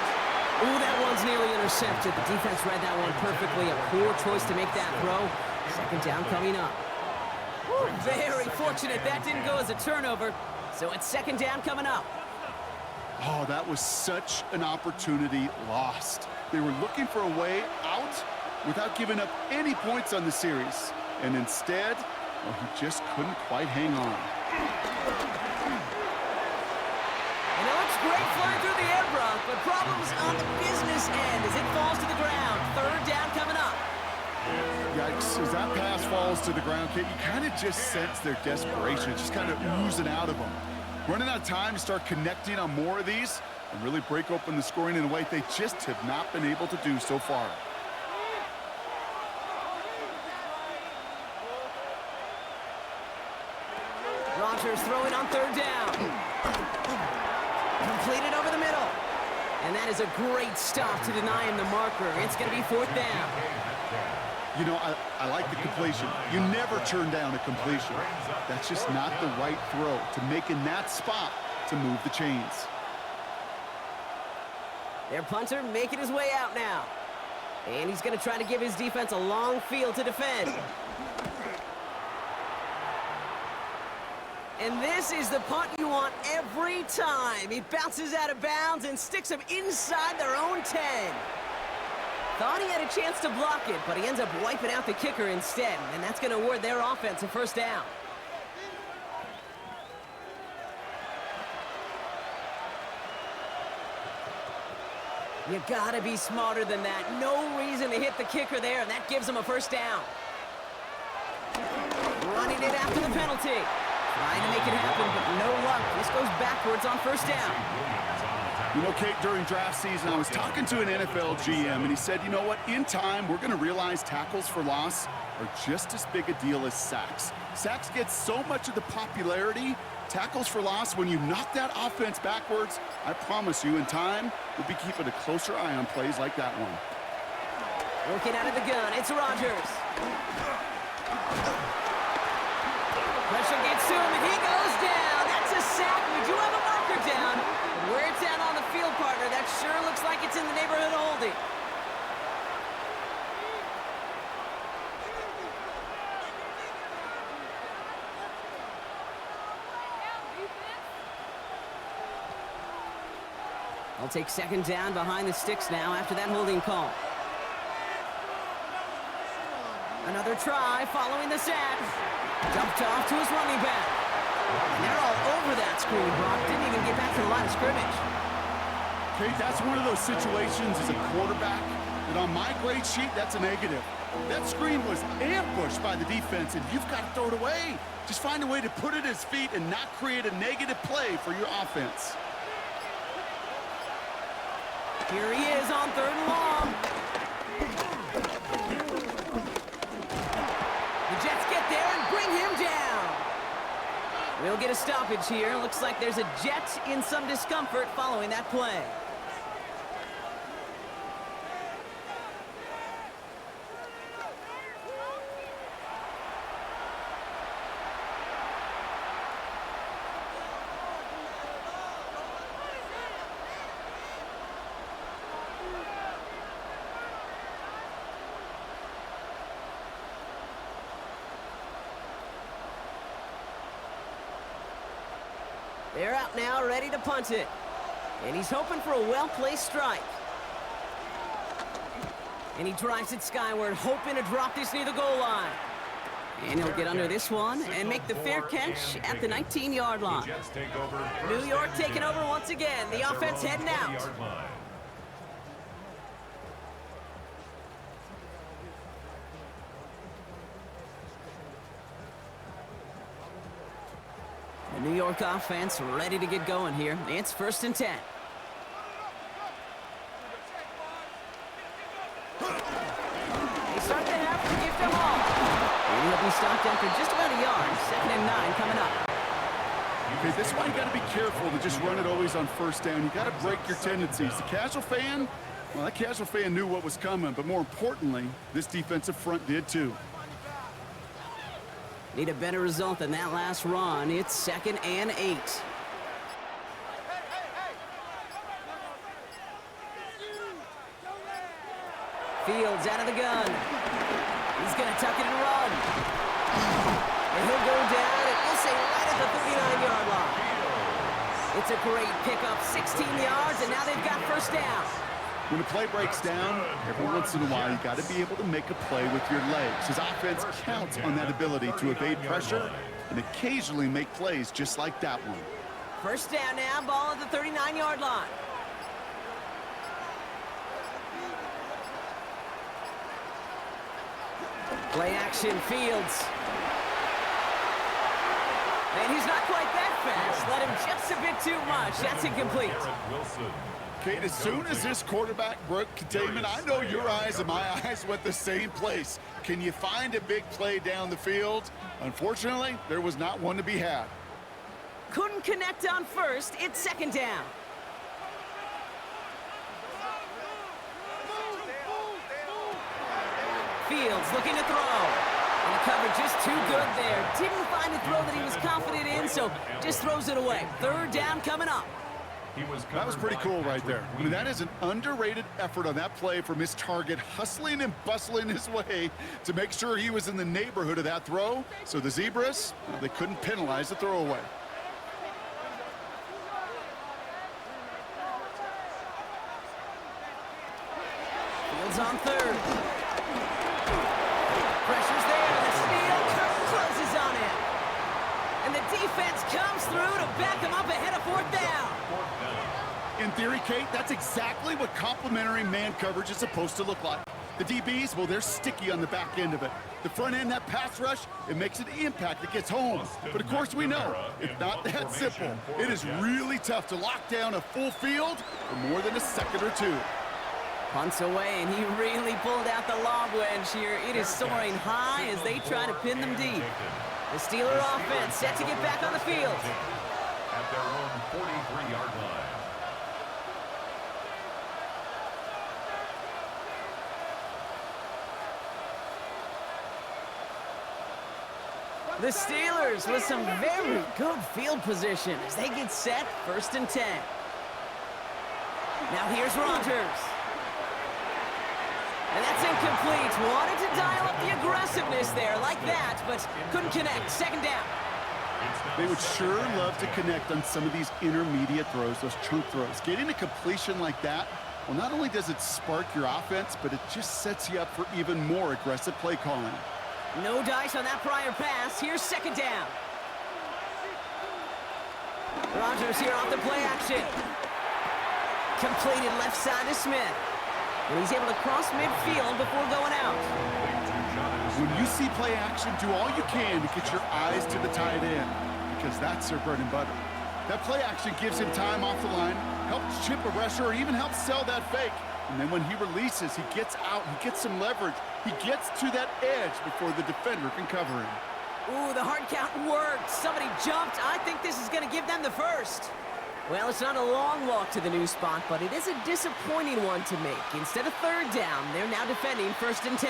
Ooh, that one's nearly intercepted. The defense read that one perfectly. A poor choice to make that throw. Second down coming up. Ooh, very fortunate that didn't go as a turnover. So it's second down coming up. Oh, that was such an opportunity lost. They were looking for a way out without giving up any points on the series. And instead, well, he just couldn't quite hang on. And it looks great flying through the air, Brock, but problems on the business end as it falls to the ground. Third down coming up. Yikes, as that pass falls to the ground, Kate, you kind of just sense their desperation. It's just kind of oozing out of them. Running out of time to start connecting on more of these and really break open the scoring in a way they just have not been able to do so far. Rodgers throwing on third down. Completed over the middle. And that is a great stop to deny him the marker. It's going to be fourth down. You know, I like the completion. You never turn down a completion. That's just not the right throw to make in that spot to move the chains. Their punter making his way out now. And he's going to try to give his defense a long field to defend. And this is the punt you want every time. He bounces out of bounds and sticks him inside their own 10. Thought he had a chance to block it, but he ends up wiping out the kicker instead, and that's going to award their offense a first down. You gotta be smarter than that. No reason to hit the kicker there, and that gives him a first down. Running it after the penalty. Trying to make it happen, but no luck. This goes backwards on first down. You know, Kate, during draft season, I was talking to an NFL GM, and he said, you know what, in time, we're going to realize tackles for loss are just as big a deal as sacks. Sacks get so much of the popularity. Tackles for loss, when you knock that offense backwards, I promise you, in time, we'll be keeping a closer eye on plays like that one. Working out of the gun, it's Rodgers. Pressure gets to him, and he goes down. That's a sack. We do have a marker down. Where it's at on the field, partner, that sure looks like it's in the neighborhood of holding. They'll take second down behind the sticks now after that holding call. Another try following the sack. Dumped off to his running back. And they're all over that screen. Brock didn't even get back to the line of scrimmage. Okay, that's one of those situations as a quarterback that on my grade sheet, that's a negative. That screen was ambushed by the defense, and you've got to throw it away. Just find a way to put it at his feet and not create a negative play for your offense. Here he is on 3rd and long. The Jets get there and bring him down. We'll get a stoppage here. Looks like there's a Jet in some discomfort following that play. They're out now, ready to punt it. And he's hoping for a well-placed strike. And he drives it skyward, hoping to drop this near the goal line. And he'll get under this one and make the fair catch at the 19-yard line. New York taking over once again. The offense heading out. The New York offense ready to get going here. It's 1st and 10. They start the half to give them all. And he'll be stopped after just about a yard. 2nd and 9 coming up. Okay, this one you got to be careful to just run it always on 1st down. You got to break your tendencies. The casual fan, well, that casual fan knew what was coming, but more importantly, this defensive front did too. Need a better result than that last run. It's 2nd and 8. Fields out of the gun. He's going to tuck it and run. And he'll go down, and we'll say right at the 39-yard line. It's a great pickup, 16 yards, and now they've got 1st down. When a play breaks down, every once in a while, you got to be able to make a play with your legs. His offense counts on that ability to evade pressure and occasionally make plays just like that one. 1st down now, ball at the 39-yard line. Play action, Fields. And he's not quite that fast. Let him just a bit too much. That's incomplete. Kate, as soon as this quarterback broke containment, I know your eyes and my eyes went the same place. Can you find a big play down the field? Unfortunately, there was not one to be had. Couldn't connect on 1st. It's 2nd down. Fields looking to throw. And the coverage just too good there. Didn't find a throw that he was confident in, so just throws it away. 3rd down coming up. That was pretty cool right there. I mean, that is an underrated effort on that play from his target, hustling and bustling his way to make sure he was in the neighborhood of that throw. So the Zebras, well, they couldn't penalize the throwaway. Fields on 3rd. Pressure's there. The steal closes on him. And the defense comes through to back him up ahead of 4th down. In theory, Kate, that's exactly what complementary man coverage is supposed to look like. The DBs, well, they're sticky on the back end of it. The front end, that pass rush, it makes an impact. It gets home. But of course we know, it's not that simple. It is really tough to lock down a full field for more than a second or two. Punts away, and he really pulled out the lob wedge here. It is soaring high as they try to pin them deep. The Steeler offense set to get back on the field. At their own 43-yard line. The Steelers with some very good field position as they get set, 1st and 10. Now here's Rodgers. And that's incomplete. Wanted to dial up the aggressiveness there like that, but couldn't connect. 2nd down. They would sure love to connect on some of these intermediate throws, those chunk throws. Getting a completion like that, well, not only does it spark your offense, but it just sets you up for even more aggressive play calling. No dice on that prior pass. Here's second down. Rodgers here off the play action. Completed left side to Smith. And he's able to cross midfield before going out. When you see play action, do all you can to get your eyes to the tight end, because that's their bread and butter. That play action gives him time off the line, helps chip a rusher, or even helps sell that fake. And then when he releases, he gets out, he gets some leverage. He gets to that edge before the defender can cover him. Ooh, the hard count worked. Somebody jumped. I think this is going to give them the first. Well, it's not a long walk to the new spot, but it is a disappointing one to make. Instead of third down, they're now defending 1st and 10.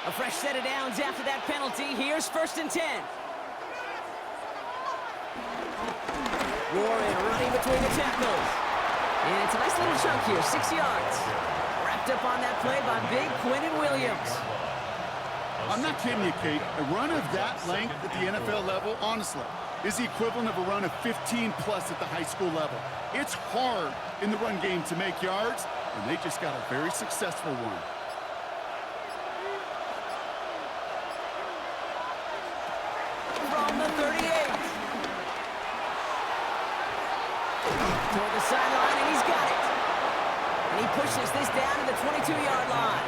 A fresh set of downs after that penalty. Here's 1st and 10. Warren running between the tackles. And it's a nice little chunk here, 6 yards. Wrapped up on that play by big Quinnen Williams. I'm not kidding you, Kate. A run of that length at the NFL level, honestly, is the equivalent of a run of 15-plus at the high school level. It's hard in the run game to make yards, and they just got a very successful one. From the 38. Toward the sideline, and he's got it. And he pushes this down to the 22-yard line.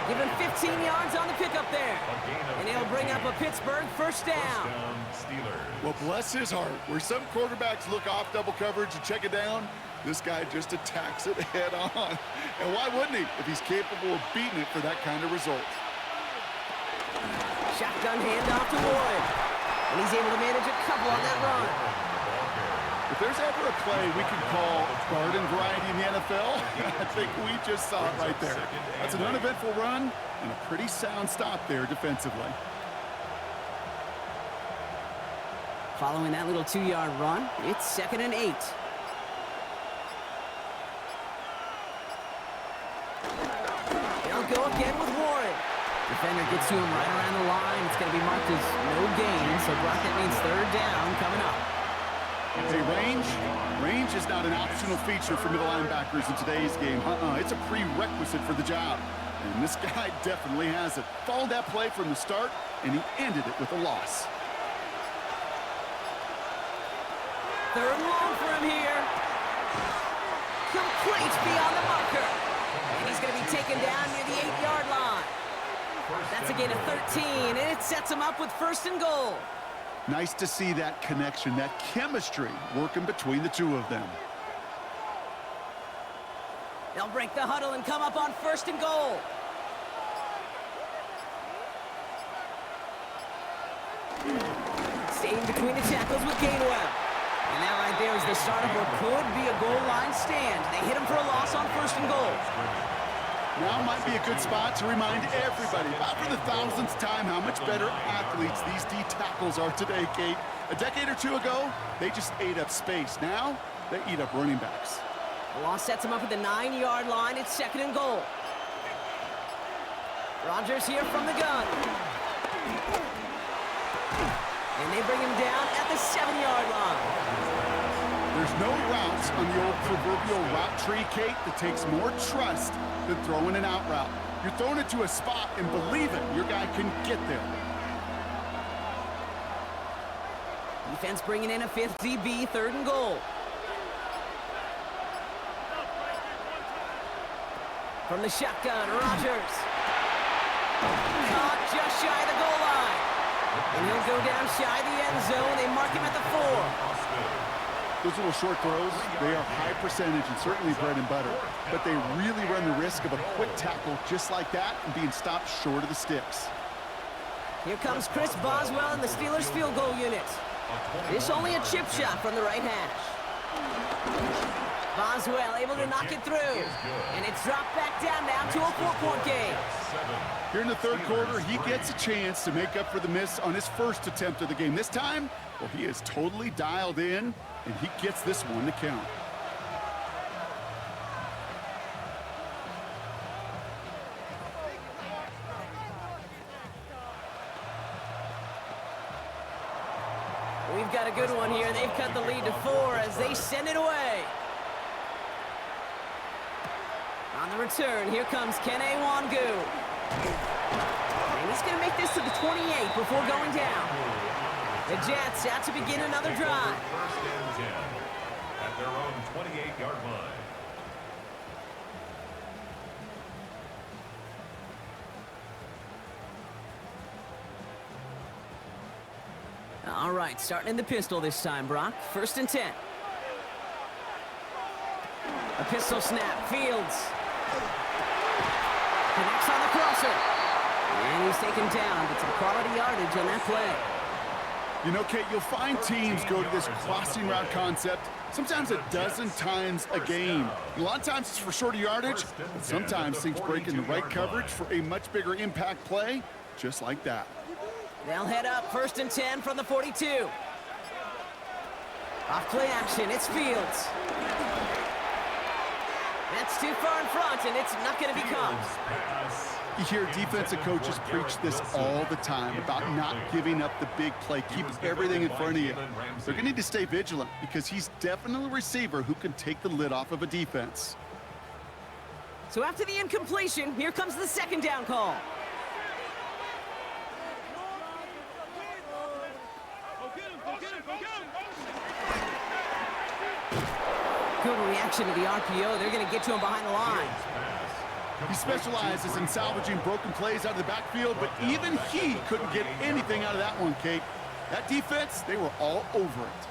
Give him 15 yards on the pickup there. And he'll bring up a Pittsburgh first down. Well, bless his heart. Where some quarterbacks look off double coverage and check it down, this guy just attacks it head on. And why wouldn't he if he's capable of beating it for that kind of result? Shotgun handoff to Warren. And he's able to manage a couple on that run. If there's ever a play we can call garden variety in the NFL, I think we just saw it right there. That's an uneventful run and a pretty sound stop there defensively. Following that little 2-yard run, it's 2nd and 8. They'll go again with Warren. Defender gets to him right around the line. It's going to be marked as no gain, so Brock, that means 3rd down coming up. Hey, range is not an optional feature for middle linebackers in today's game. It's a prerequisite for the job. And this guy definitely has it. Followed that play from the start, and he ended it with a loss. 3rd and long for him here. Complete beyond the marker. And he's going to be taken down near the 8-yard line. That's a gain of 13, and it sets him up with 1st and goal. Nice to see that connection, that chemistry working between the two of them. They'll break the huddle and come up on 1st and goal. Staying between the tackles with Gainwell. And that right there is the start of what could be a goal line stand. They hit him for a loss on 1st and goal. Now might be a good spot to remind everybody, about for the 1000th time, how much better athletes these D tackles are today, Kate. A decade or two ago, they just ate up space. Now, they eat up running backs. The loss sets him up at the 9-yard line. It's 2nd and goal. Rodgers here from the gun. And they bring him down at the 7-yard line. There's no routes on the old proverbial route tree, Kate, that takes more trust than throwing an out route. You're throwing it to a spot and believe it, your guy can get there. Defense bringing in a 5th DB, 3rd and goal. From the shotgun, Rodgers. Caught just shy of the goal line. And he'll go down shy of the end zone. They mark him at the 4. Those little short throws, they are high percentage and certainly bread and butter. But they really run the risk of a quick tackle just like that and being stopped short of the sticks. Here comes Chris Boswell in the Steelers field goal unit. This only a chip shot from the right hash. Boswell able to knock it through. And it's dropped back down now to a 4-point game. Here in the 3rd quarter, he gets a chance to make up for the miss on his first attempt of the game. This time, well, he is totally dialed in, and he gets this one to count. have got a good one here. They've cut the lead to 4 as they send it away. On the return, here comes Kene Wangu. And he's going to make this to the 28 before going down. The Jets out to begin another drive. First and 10 at their own 28-yard line. All right, starting in the pistol this time, Brock. First and 10. A pistol snap. Fields connects on the crosser. And he's taken down, but some quality yardage on that play. You know, Kate, you'll find teams go to this crossing route concept sometimes a dozen times a game. A lot of times it's for shorter yardage, but sometimes things break in the right coverage for a much bigger impact play, just like that. They'll head up first and 10 from the 42. Off play action, it's Fields. That's too far in front, and it's not going to become. You hear defensive coaches preach this all the time about not giving up the big play, keep everything in front of you. They're going to need to stay vigilant because he's definitely a receiver who can take the lid off of a defense. So after the incompletion, here comes the second down call. Good reaction to the RPO. They're going to get to him behind the line. He specializes in salvaging broken plays out of the backfield, but even he couldn't get anything out of that one, Kate. That defense, they were all over it.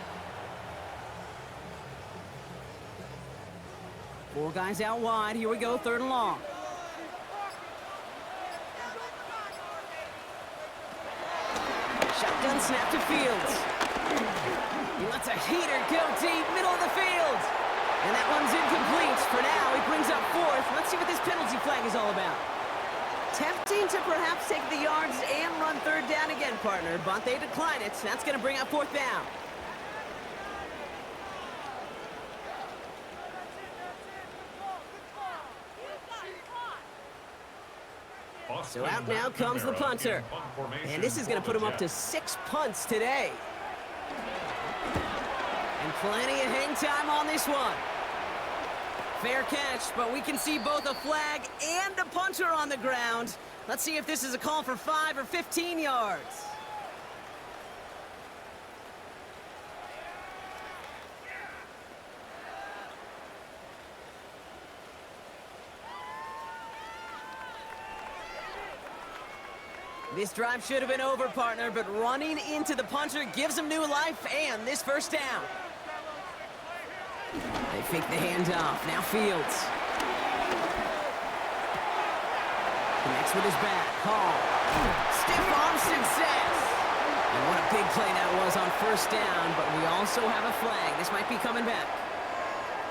4 guys out wide. Here we go, third and long. Shotgun snap to Fields. He lets a heater go deep, middle of the field. And that one's incomplete. For now, he brings up 4th. Let's see what this penalty flag is all about. Tempting to perhaps take the yards and run third down again, partner, but they decline it. That's going to bring up 4th down. So out now comes the punter. And this is going to put him up to 6 punts today. And plenty of hang time on this one. Fair catch, but we can see both a flag and a punter on the ground. Let's see if this is a call for 5 or 15 yards. This drive should have been over, partner, but running into the punter gives him new life and this first down. They fake the handoff. Now Fields. Connects with his back. Hall. Stiff arm success. And what a big play that was on first down, but we also have a flag. This might be coming back.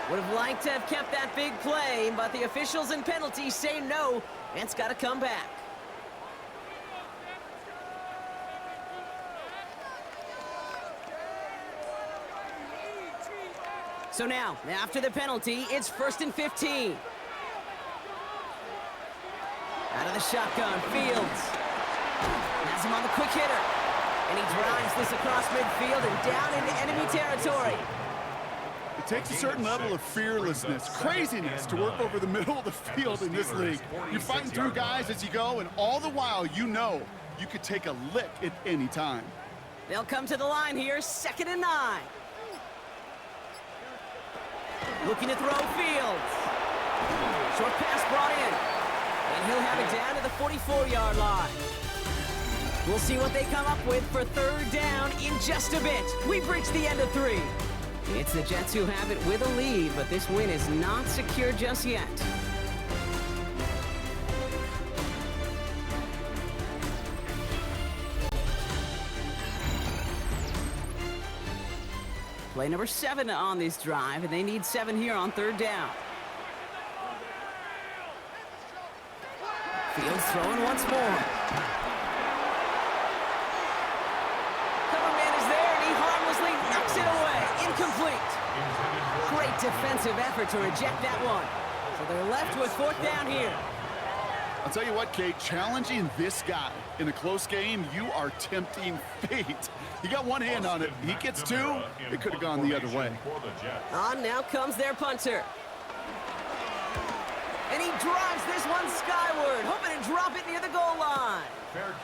Would have liked to have kept that big play, but the officials and penalties say no, and it's got to come back. So now, after the penalty, it's 1st and 15. Out of the shotgun, Fields. Has him on the quick hitter. And he drives this across midfield and down into enemy territory. It takes a certain level of fearlessness, craziness to work over the middle of the field in this league. You're fighting through guys as you go, and all the while you know you could take a lick at any time. They'll come to the line here, 2nd and 9. Looking to throw Fields. Short pass brought in. And he'll have it down to the 44-yard line. We'll see what they come up with for third down in just a bit. We've reached the end of 3. It's the Jets who have it with a lead, but this win is not secure just yet. Play number 7 on this drive, and they need 7 here on third down. Fields throwing once more. Cover man is there, and he harmlessly knocks it away. Incomplete. Great defensive effort to reject that one. So they're left with 4th down here. I'll tell you what, Kate, challenging this guy in a close game, you are tempting fate. He got one hand on it. He gets two. It could have gone the other way. On now comes their punter. And he drives this one skyward, hoping to drop it near the goal line.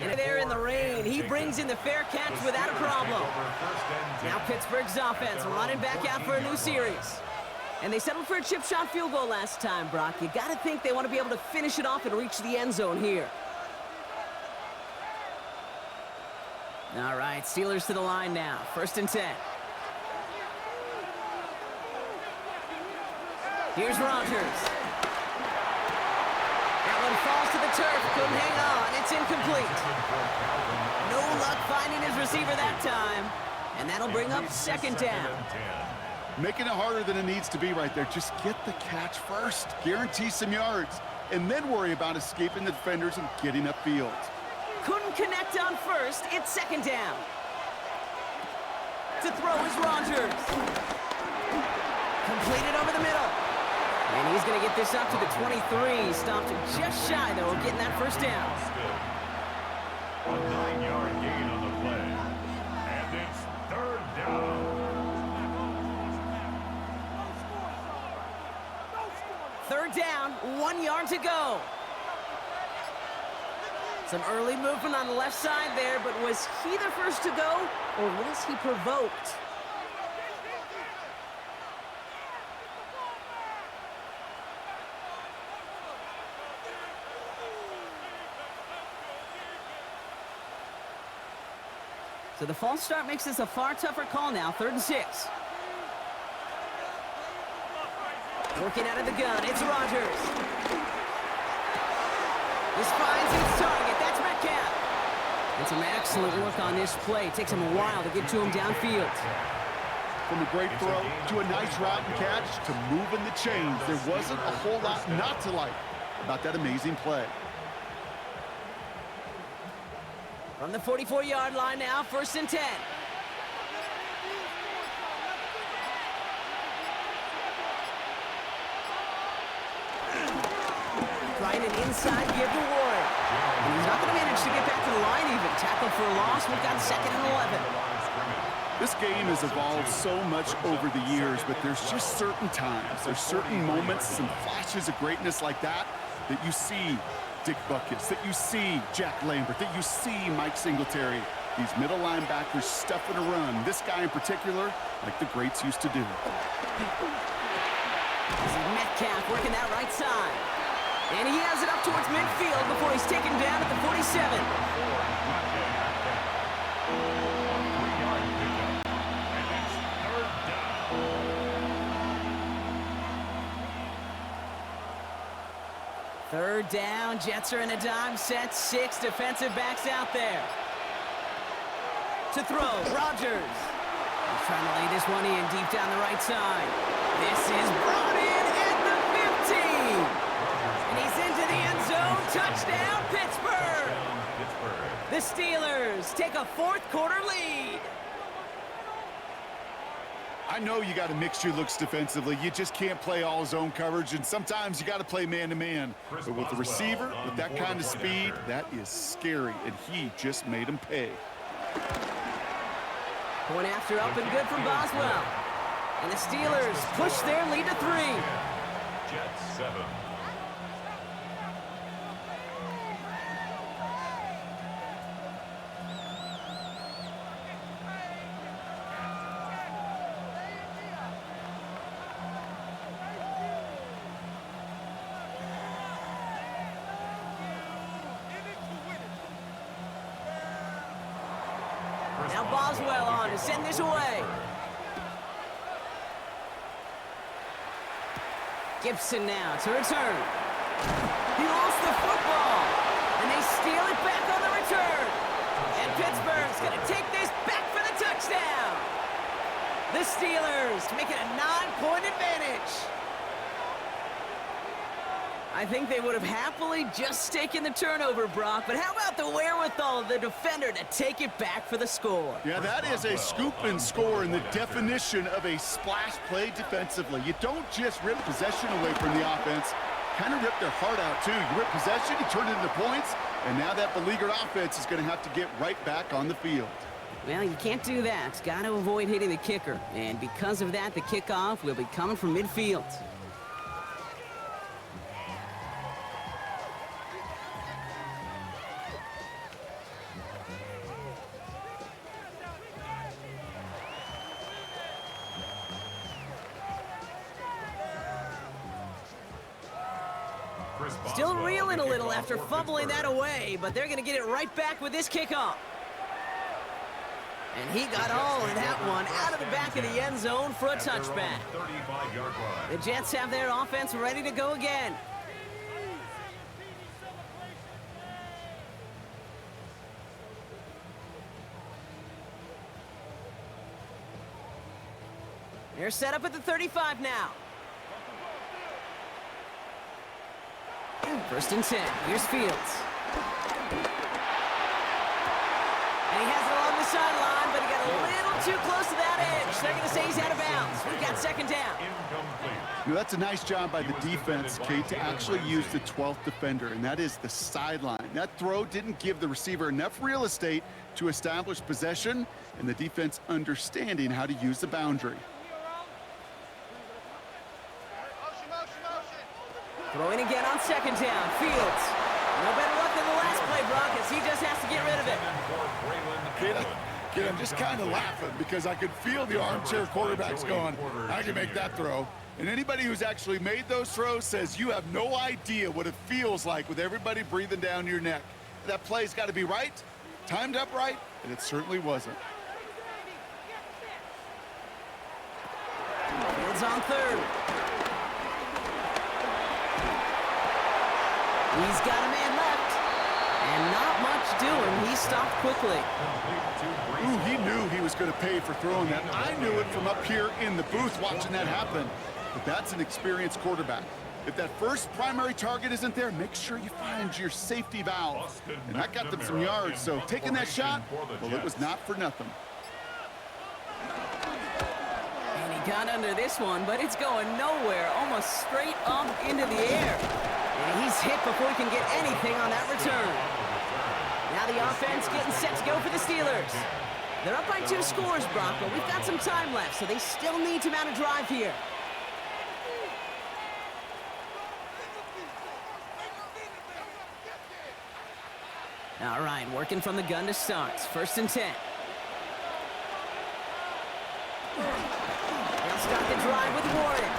And there in the rain, he brings in the fair catch without a problem. Now Pittsburgh's offense running back out for a new series. And they settled for a chip shot field goal last time, Brock. You got to think they want to be able to finish it off and reach the end zone here. All right, Steelers to the line now. 1st and 10. Here's Rodgers. That one falls to the turf. Couldn't hang on. It's incomplete. No luck finding his receiver that time. And that'll bring up 2nd down. Making it harder than it needs to be right there. Just get the catch first. Guarantee some yards. And then worry about escaping the defenders and getting upfield. Couldn't connect on 1st. It's 2nd down. To throw is Rodgers. Completed over the middle. And he's going to get this up to the 23. Stopped just shy, though, of getting that 1st down. A 9-yard gain on the play. And it's 3rd down. 3rd down, 1 yard to go. Some early movement on the left side there, but was he the first to go, or was he provoked? So the false start makes this a far tougher call now, 3rd and 6. Working out of the gun, it's Rodgers. This finds its target, that's Metcalf. And some excellent work on this play. Takes him a while to get to him downfield. From a great throw to a nice route and catch to moving the chains. There wasn't a whole lot not to like about that amazing play. From the 44-yard line now, 1st and 10. Trying an inside give to Ward. And he's not going to manage to get back to the line even. Tackled for a loss. We've got 2nd and 11. This game has evolved so much over the years, but there's just certain times, there's certain moments, some flashes of greatness like that you see Dick Butkus, that you see Jack Lambert, that you see Mike Singletary. These middle linebackers stuffing a run. This guy in particular, like the greats used to do. Metcalf working that right side. And he has it up towards midfield before he's taken down at the 47. Third down, Jets are in a dime set, 6 defensive backs out there. To throw, Rodgers. He's trying to lay this one in deep down the right side. This is brought in at the 15. And he's into the end zone. Touchdown, Pittsburgh. The Steelers take a 4th quarter lead. I know you got to mix your looks defensively. You just can't play all zone coverage, and sometimes you got to play man-to-man. But with the receiver, with that kind of speed, that is scary, and he just made him pay. Point after up and good from Boswell. And the Steelers push their lead to 3. Jets 7. Now Boswell on to send this away. Gibson now to return. He lost the football, and they steal it back on the return. And Pittsburgh's going to take this back for the touchdown. The Steelers to make it a 9-point advantage. I think they would have happily just taken the turnover, Brock, but how about the wherewithal of the defender to take it back for the score? Yeah, that is a scoop and score in the definition of a splash play defensively. You don't just rip possession away from the offense. kind of ripped their heart out, too. You rip possession, you turn it into points, and now that beleaguered offense is going to have to get right back on the field. Well, you can't do that. Got to avoid hitting the kicker. And because of that, the kickoff will be coming from midfield. Still reeling a little after fumbling that away, but they're going to get it right back with this kickoff. And he got all of that one out of the back of the end zone for a touchback. The Jets have their offense ready to go again. They're set up at the 35 now. First and 10. Here's Fields. And he has it along the sideline, but he got a little too close to that edge. They're going to say he's out of bounds. We've got second down. You know, that's a nice job by the defense, Kate, to actually use the 12th defender, and that is the sideline. That throw didn't give the receiver enough real estate to establish possession, and the defense understanding how to use the boundary. Throwing again on second down. Fields. No better luck than the last play, Brock, as he just has to get rid of it. Kid, I'm just kind of laughing because I could feel the armchair quarterbacks going, I can make that throw. And anybody who's actually made those throws says you have no idea what it feels like with everybody breathing down your neck. That play's got to be right, timed up right, and it certainly wasn't. Fields on third. He's got a man left, and not much doing. He stopped quickly. Ooh, he knew he was going to pay for throwing that. I knew it from up here in the booth watching that happen. But that's an experienced quarterback. If that first primary target isn't there, make sure you find your safety valve. And that got them some yards, so taking that shot, well, it was not for nothing. And he got under this one, but it's going nowhere, almost straight up into the air. And he's hit before he can get anything on that return. Now the offense getting set to go for the Steelers. They're up by 2 scores, Brock, but we've got some time left, so they still need to mount a drive here. All right, working from the gun to start. First and 10. They'll start the drive with Warren.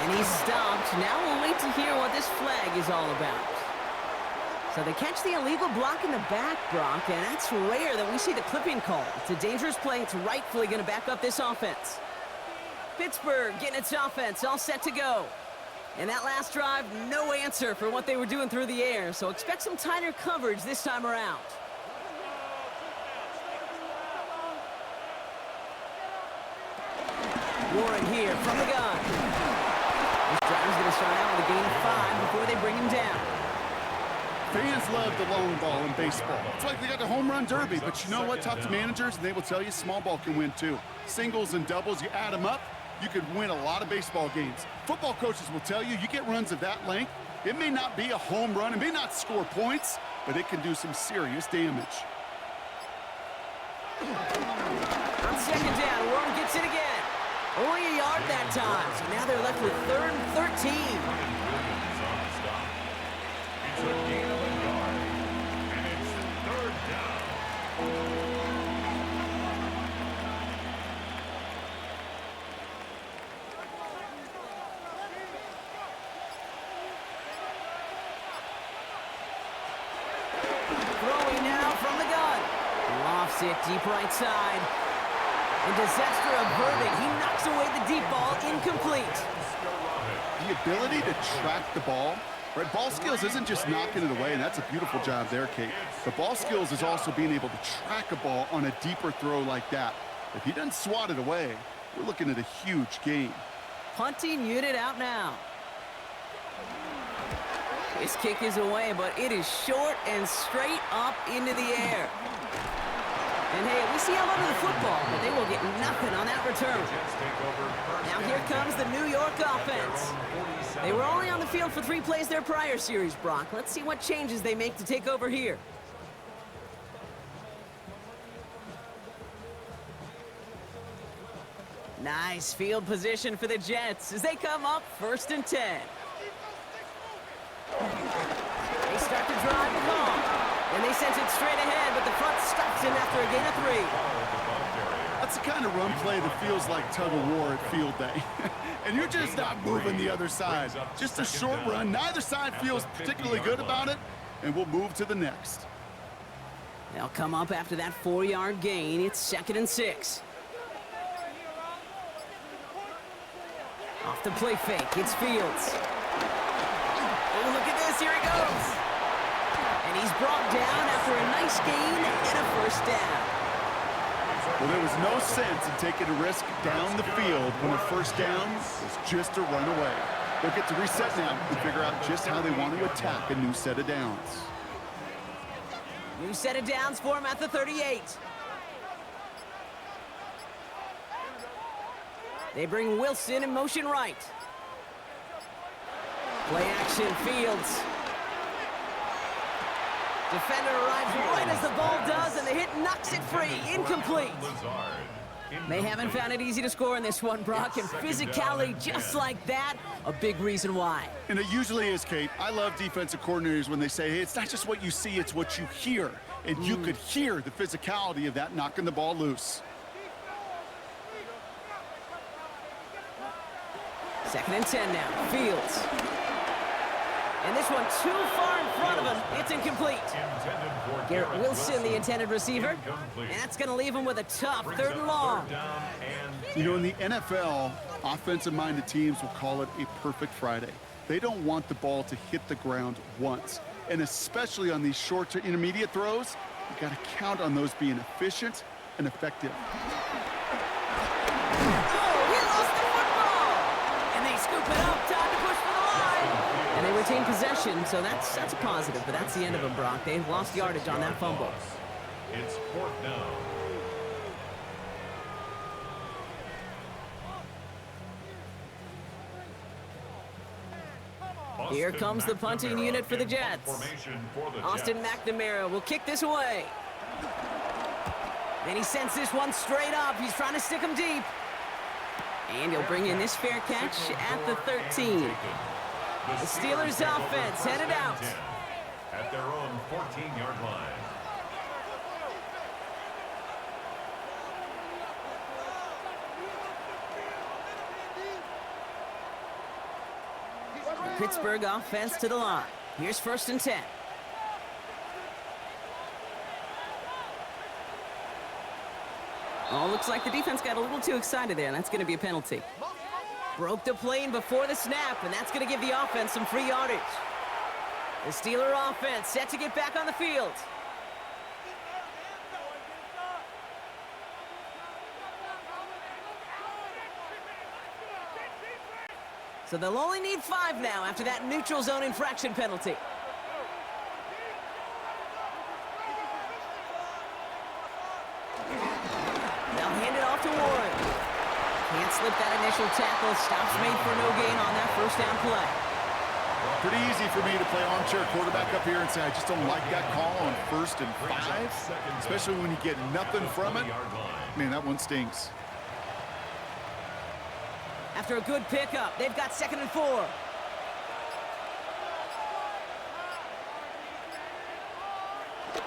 And he's stopped. Now we'll wait to hear what this flag is all about. So they catch the illegal block in the back, Brock, and that's rare that we see the clipping call. It's a dangerous play. It's rightfully going to back up this offense. Pittsburgh getting its offense all set to go. And that last drive, no answer for what they were doing through the air, so expect some tighter coverage this time around. Warren here from the gun. This drive's going to start out with a gain of 5 before they bring him down. Fans love the long ball in baseball. It's like they got the home run derby, but you know what? Talk to managers, and they will tell you small ball can win too. Singles and doubles, you add them up, you could win a lot of baseball games. Football coaches will tell you get runs of that length. It may not be a home run, it may not score points, but it can do some serious damage. On second down, Warren gets it again. Only a yard that time, so now they're left with 3rd and 13. It's a gain of a yard, and it's 3rd down. Throwing now from the gun. Lofts it deep right side. And disaster averted. He knocks away the deep ball, incomplete. The ability to track the ball, right? Ball skills isn't just knocking it away, and that's a beautiful job there, Kate. The ball skills is also being able to track a ball on a deeper throw like that. If he doesn't swat it away, we're looking at a huge gain. Punting unit out now. This kick is away, but it is short and straight up into the air. And hey, we see how under the football, but they will get nothing on that return. Now here comes the New York offense. They were only on the field for 3 plays their prior series, Brock. Let's see what changes they make to take over here. Nice field position for the Jets as they come up 1st and 10. They start to drive the ball, and they sent it straight ahead, but the front stops him after a gain of 3. That's the kind of run play that feels like tug-of-war at field day. And you're just not moving the other side. Just a short run. Neither side feels particularly good about it, and we'll move to the next. They'll come up after that 4-yard gain. It's 2nd and 6. Off the play fake, it's Fields. Oh, look at this, here he goes. And he's brought down after a nice gain and a 1st down. Well, there was no sense in taking a risk down the field when a 1st down was just a run away. They'll get to reset now and figure out just how they want to attack a new set of downs. New set of downs for him at the 38. They bring Wilson in motion right. Play action, Fields. Defender arrives right as the ball does, and the hit knocks it free. Incomplete. They haven't found it easy to score in this one, Brock, and physicality just like that, a big reason why. And it usually is, Kate. I love defensive coordinators when they say, hey, it's not just what you see, it's what you hear. And you could hear the physicality of that knocking the ball loose. 2nd and 10 now, Fields. And this one too far in front of him. It's incomplete. Garrett Wilson, the intended receiver. And that's going to leave him with a tough 3rd and long. You know, in the NFL, offensive-minded teams will call it a perfect Friday. They don't want the ball to hit the ground once. And especially on these short to intermediate throws, you got to count on those being efficient and effective. Scoop it up, time to push for the line. And they retain possession, so that's a positive, but that's the end of them, Brock. They've lost yardage on that fumble. It's 4th down. Here comes the punting unit for the Jets. Austin McNamara will kick this away. And he sends this one straight up. He's trying to stick him deep. And he'll bring in this fair catch at the 13. The Steelers offense headed out. At their own 14-yard line. The Pittsburgh offense to the line. Here's 1st and 10. Oh, looks like the defense got a little too excited there, and that's going to be a penalty. Broke the plane before the snap, and that's going to give the offense some free yardage. The Steeler offense set to get back on the field. So they'll only need 5 now after that neutral zone infraction penalty. Can't slip that initial tackle. Stops made for no gain on that 1st down play. Pretty easy for me to play armchair quarterback up here and say I just don't like that call on 1st and 5, especially when you get nothing from it. Man, that one stings. After a good pickup, they've got 2nd and 4.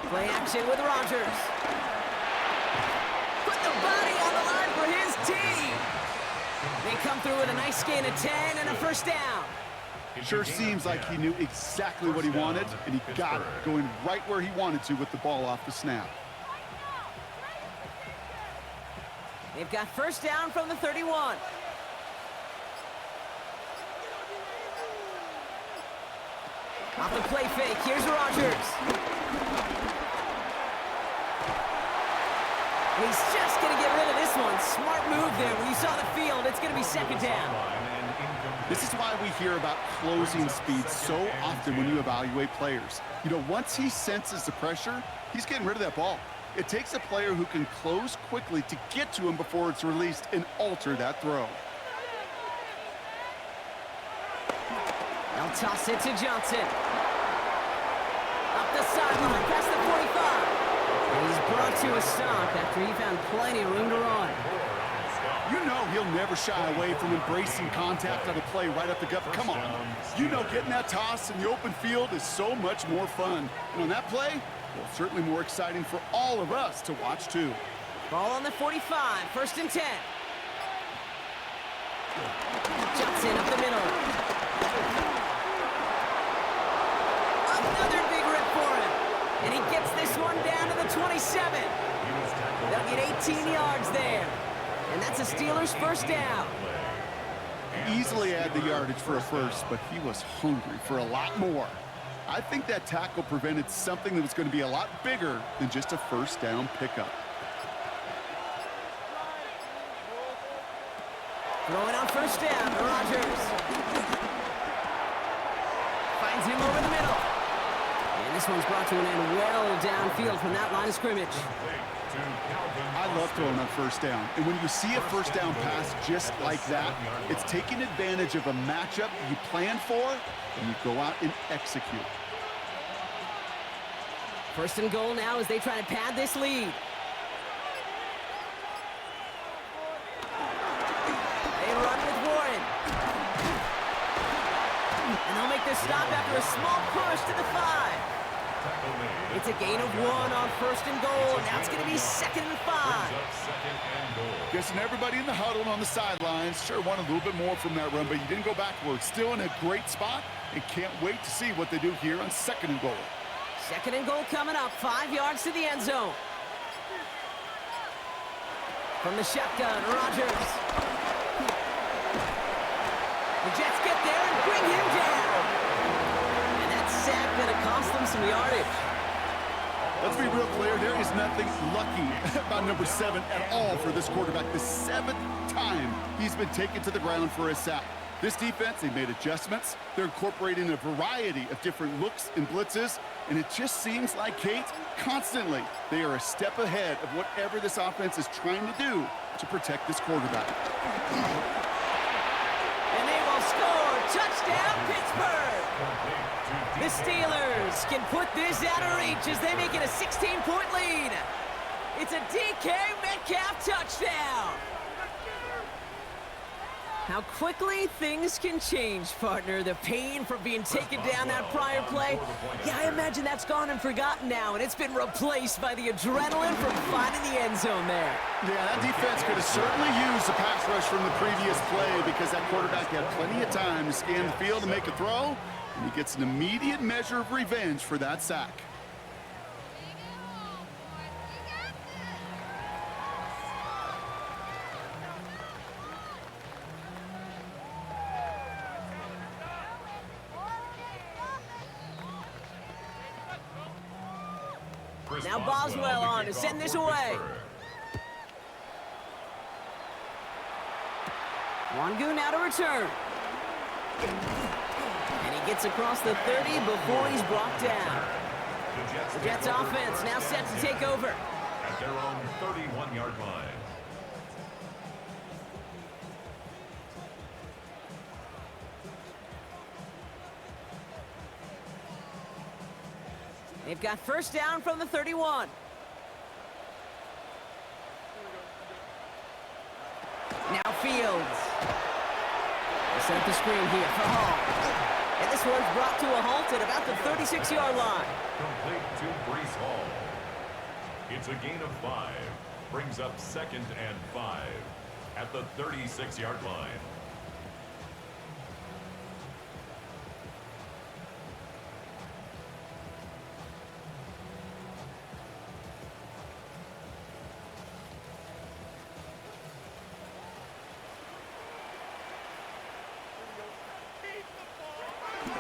Play action with Rodgers. Put the body on the line for his team. They come through with a nice gain of 10 and a 1st down. Sure seems like he knew exactly what he wanted, and he got it, going right where he wanted to with the ball off the snap. They've got 1st down from the 31. Off the play fake, here's Rodgers. He's just going to get rid of this one. Smart move there. When you saw the field, it's going to be 2nd down. This is why we hear about closing speed so often when you evaluate players. You know, once he senses the pressure, he's getting rid of that ball. It takes a player who can close quickly to get to him before it's released and alter that throw. They'll toss it to Johnson. Up the sideline, past the 45. And he's brought to a stop after he found plenty of room to run. You know he'll never shy away from embracing contact on a play right up the gut. Come on. You know getting that toss in the open field is so much more fun. And on that play, well, certainly more exciting for all of us to watch too. Ball on the 45, 1st and 10. Johnson up the middle. Another big rip for him. And he gets this one down to the 27. They'll get 18 yards there. And that's a Steelers first down. Easily had the yardage for a first, but he was hungry for a lot more. I think that tackle prevented something that was going to be a lot bigger than just a first down pickup. Throwing on first down, Rodgers. Finds him over the middle. And this one's brought to an end well downfield from that line of scrimmage. I love throwing on first down. And when you see a first down pass just like that, it's taking advantage of a matchup you plan for, and you go out and execute. 1st and goal now as they try to pad this lead. They run with Warren. And they'll make this stop after a small push to the 5. It's a gain of 1 on 1st and goal. Now it's going to be 2nd and 5. Guessing everybody in the huddle and on the sidelines sure wanted a little bit more from that run, but you didn't go backwards. Still in a great spot and can't wait to see what they do here on 2nd and goal. 2nd and goal coming up, 5 yards to the end zone. From the shotgun, Rodgers. The Jets get there and bring him down. And that sack gonna cost them some yardage. Let's be real clear, there is nothing lucky about number 7 at all for this quarterback. The 7th time he's been taken to the ground for a sack. This defense, they made adjustments. They're incorporating a variety of different looks and blitzes, and it just seems like, Kate, constantly they are a step ahead of whatever this offense is trying to do to protect this quarterback. And they will score. Touchdown, Pittsburgh! The Steelers can put this out of reach as they make it a 16-point lead. It's a DK Metcalf touchdown. How quickly things can change, partner. The pain from being taken down that prior play, yeah, I imagine that's gone and forgotten now, and it's been replaced by the adrenaline from finding the end zone there. Yeah, that defense could have certainly used the pass rush from the previous play because that quarterback had plenty of time to scan the field and make a throw, and he gets an immediate measure of revenge for that sack. Now Boswell on to send this away. Wangu now to return. And he gets across the 30 before he's brought down. The Jets offense now set to take over. At their own 31-yard line. They've got first down from the 31. Now Fields. They set up the screen here for Hall. And this one's brought to a halt at about the 36-yard line. Complete to Brees Hall. It's a gain of 5. Brings up 2nd and 5 at the 36-yard line.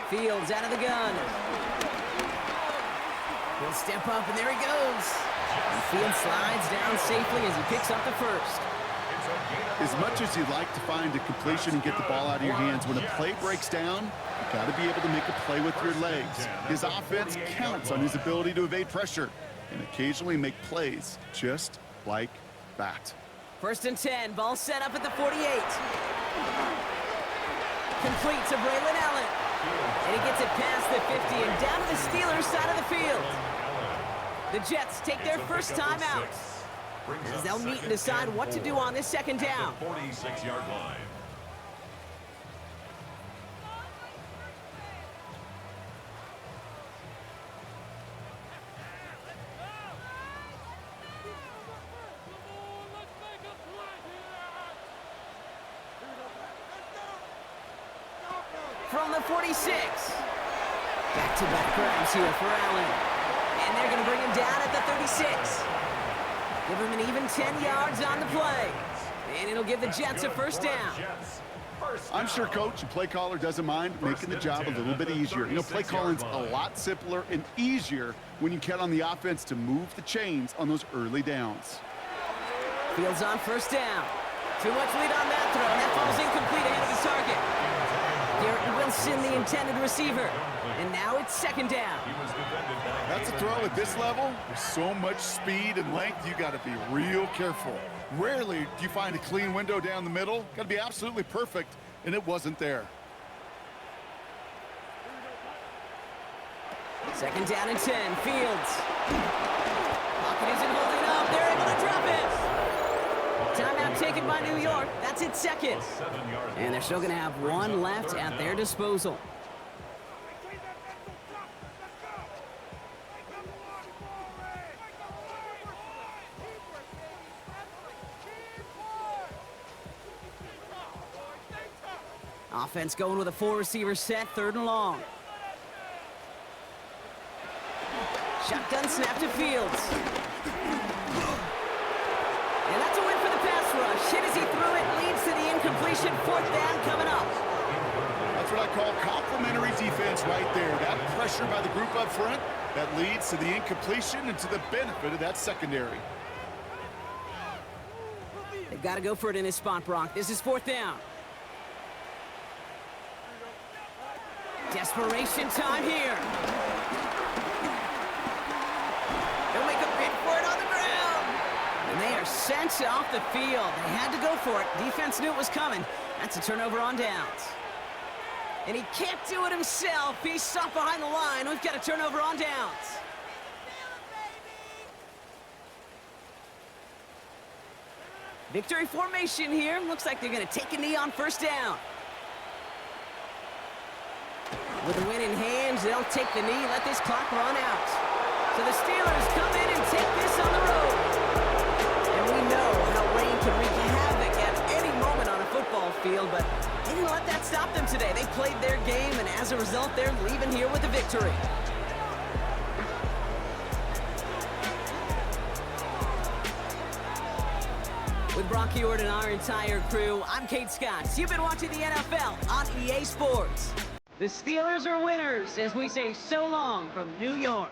Fields out of the gun. He'll step up, and there he goes. And Fields slides down safely as he picks up the first. As much as you'd like to find a completion and get the ball out of your hands, when a play breaks down, you've got to be able to make a play with your legs. His offense counts on his ability to evade pressure and occasionally make plays just like that. 1st and 10, ball set up at the 48. Complete to Braylon Allen. and down to the Steelers' side of the field. The Jets take their first time out, as they'll meet and decide what to do on this second down. 46-yard line. From the 46. Back-to-back grabs here for Allen. And they're going to bring him down at the 36. Give him an even 10 yards on the play. And it'll give the Jets a first down. I'm sure coach and play caller doesn't mind making the job a little bit easier. You know, play calling's a lot simpler and easier when you count on the offense to move the chains on those early downs. Fields on first down. Too much lead on that throw, and that falls incomplete ahead of his target. Garrett Wilson, the intended receiver. And now it's second down. That's a throw at this level. With so much speed and length, you got to be real careful. Rarely do you find a clean window down the middle. Got to be absolutely perfect, and it wasn't there. Second down and 10. Fields. Pocket isn't holding up. They're able to drop it. Timeout taken by New York. That's its second. And they're still going to have one left at their disposal. Offense going with a 4-receiver set, third and long. Shotgun snap to Fields. And that's a win for the pass rush. Hit as he threw it, leads to the incompletion. Fourth down coming up. That's what I call complimentary defense right there. That pressure by the group up front, that leads to the incompletion and to the benefit of that secondary. They've got to go for it in this spot, Brock. This is fourth down. Desperation time here. They'll make a bid for it on the ground. And they are sent off the field. They had to go for it. Defense knew it was coming. That's a turnover on downs. And he can't do it himself. He's stopped behind the line. We've got a turnover on downs. Victory formation here. Looks like they're going to take a knee on first down. With the win in hand, they'll take the knee, let this clock run out. So the Steelers come in and take this on the road. And we know how rain can wreak havoc at any moment on a football field, but they didn't let that stop them today. They played their game, and as a result, they're leaving here with a victory. With Brock Ewart and our entire crew, I'm Kate Scott. You've been watching the NFL on EA Sports. The Steelers are winners as we say so long from New York.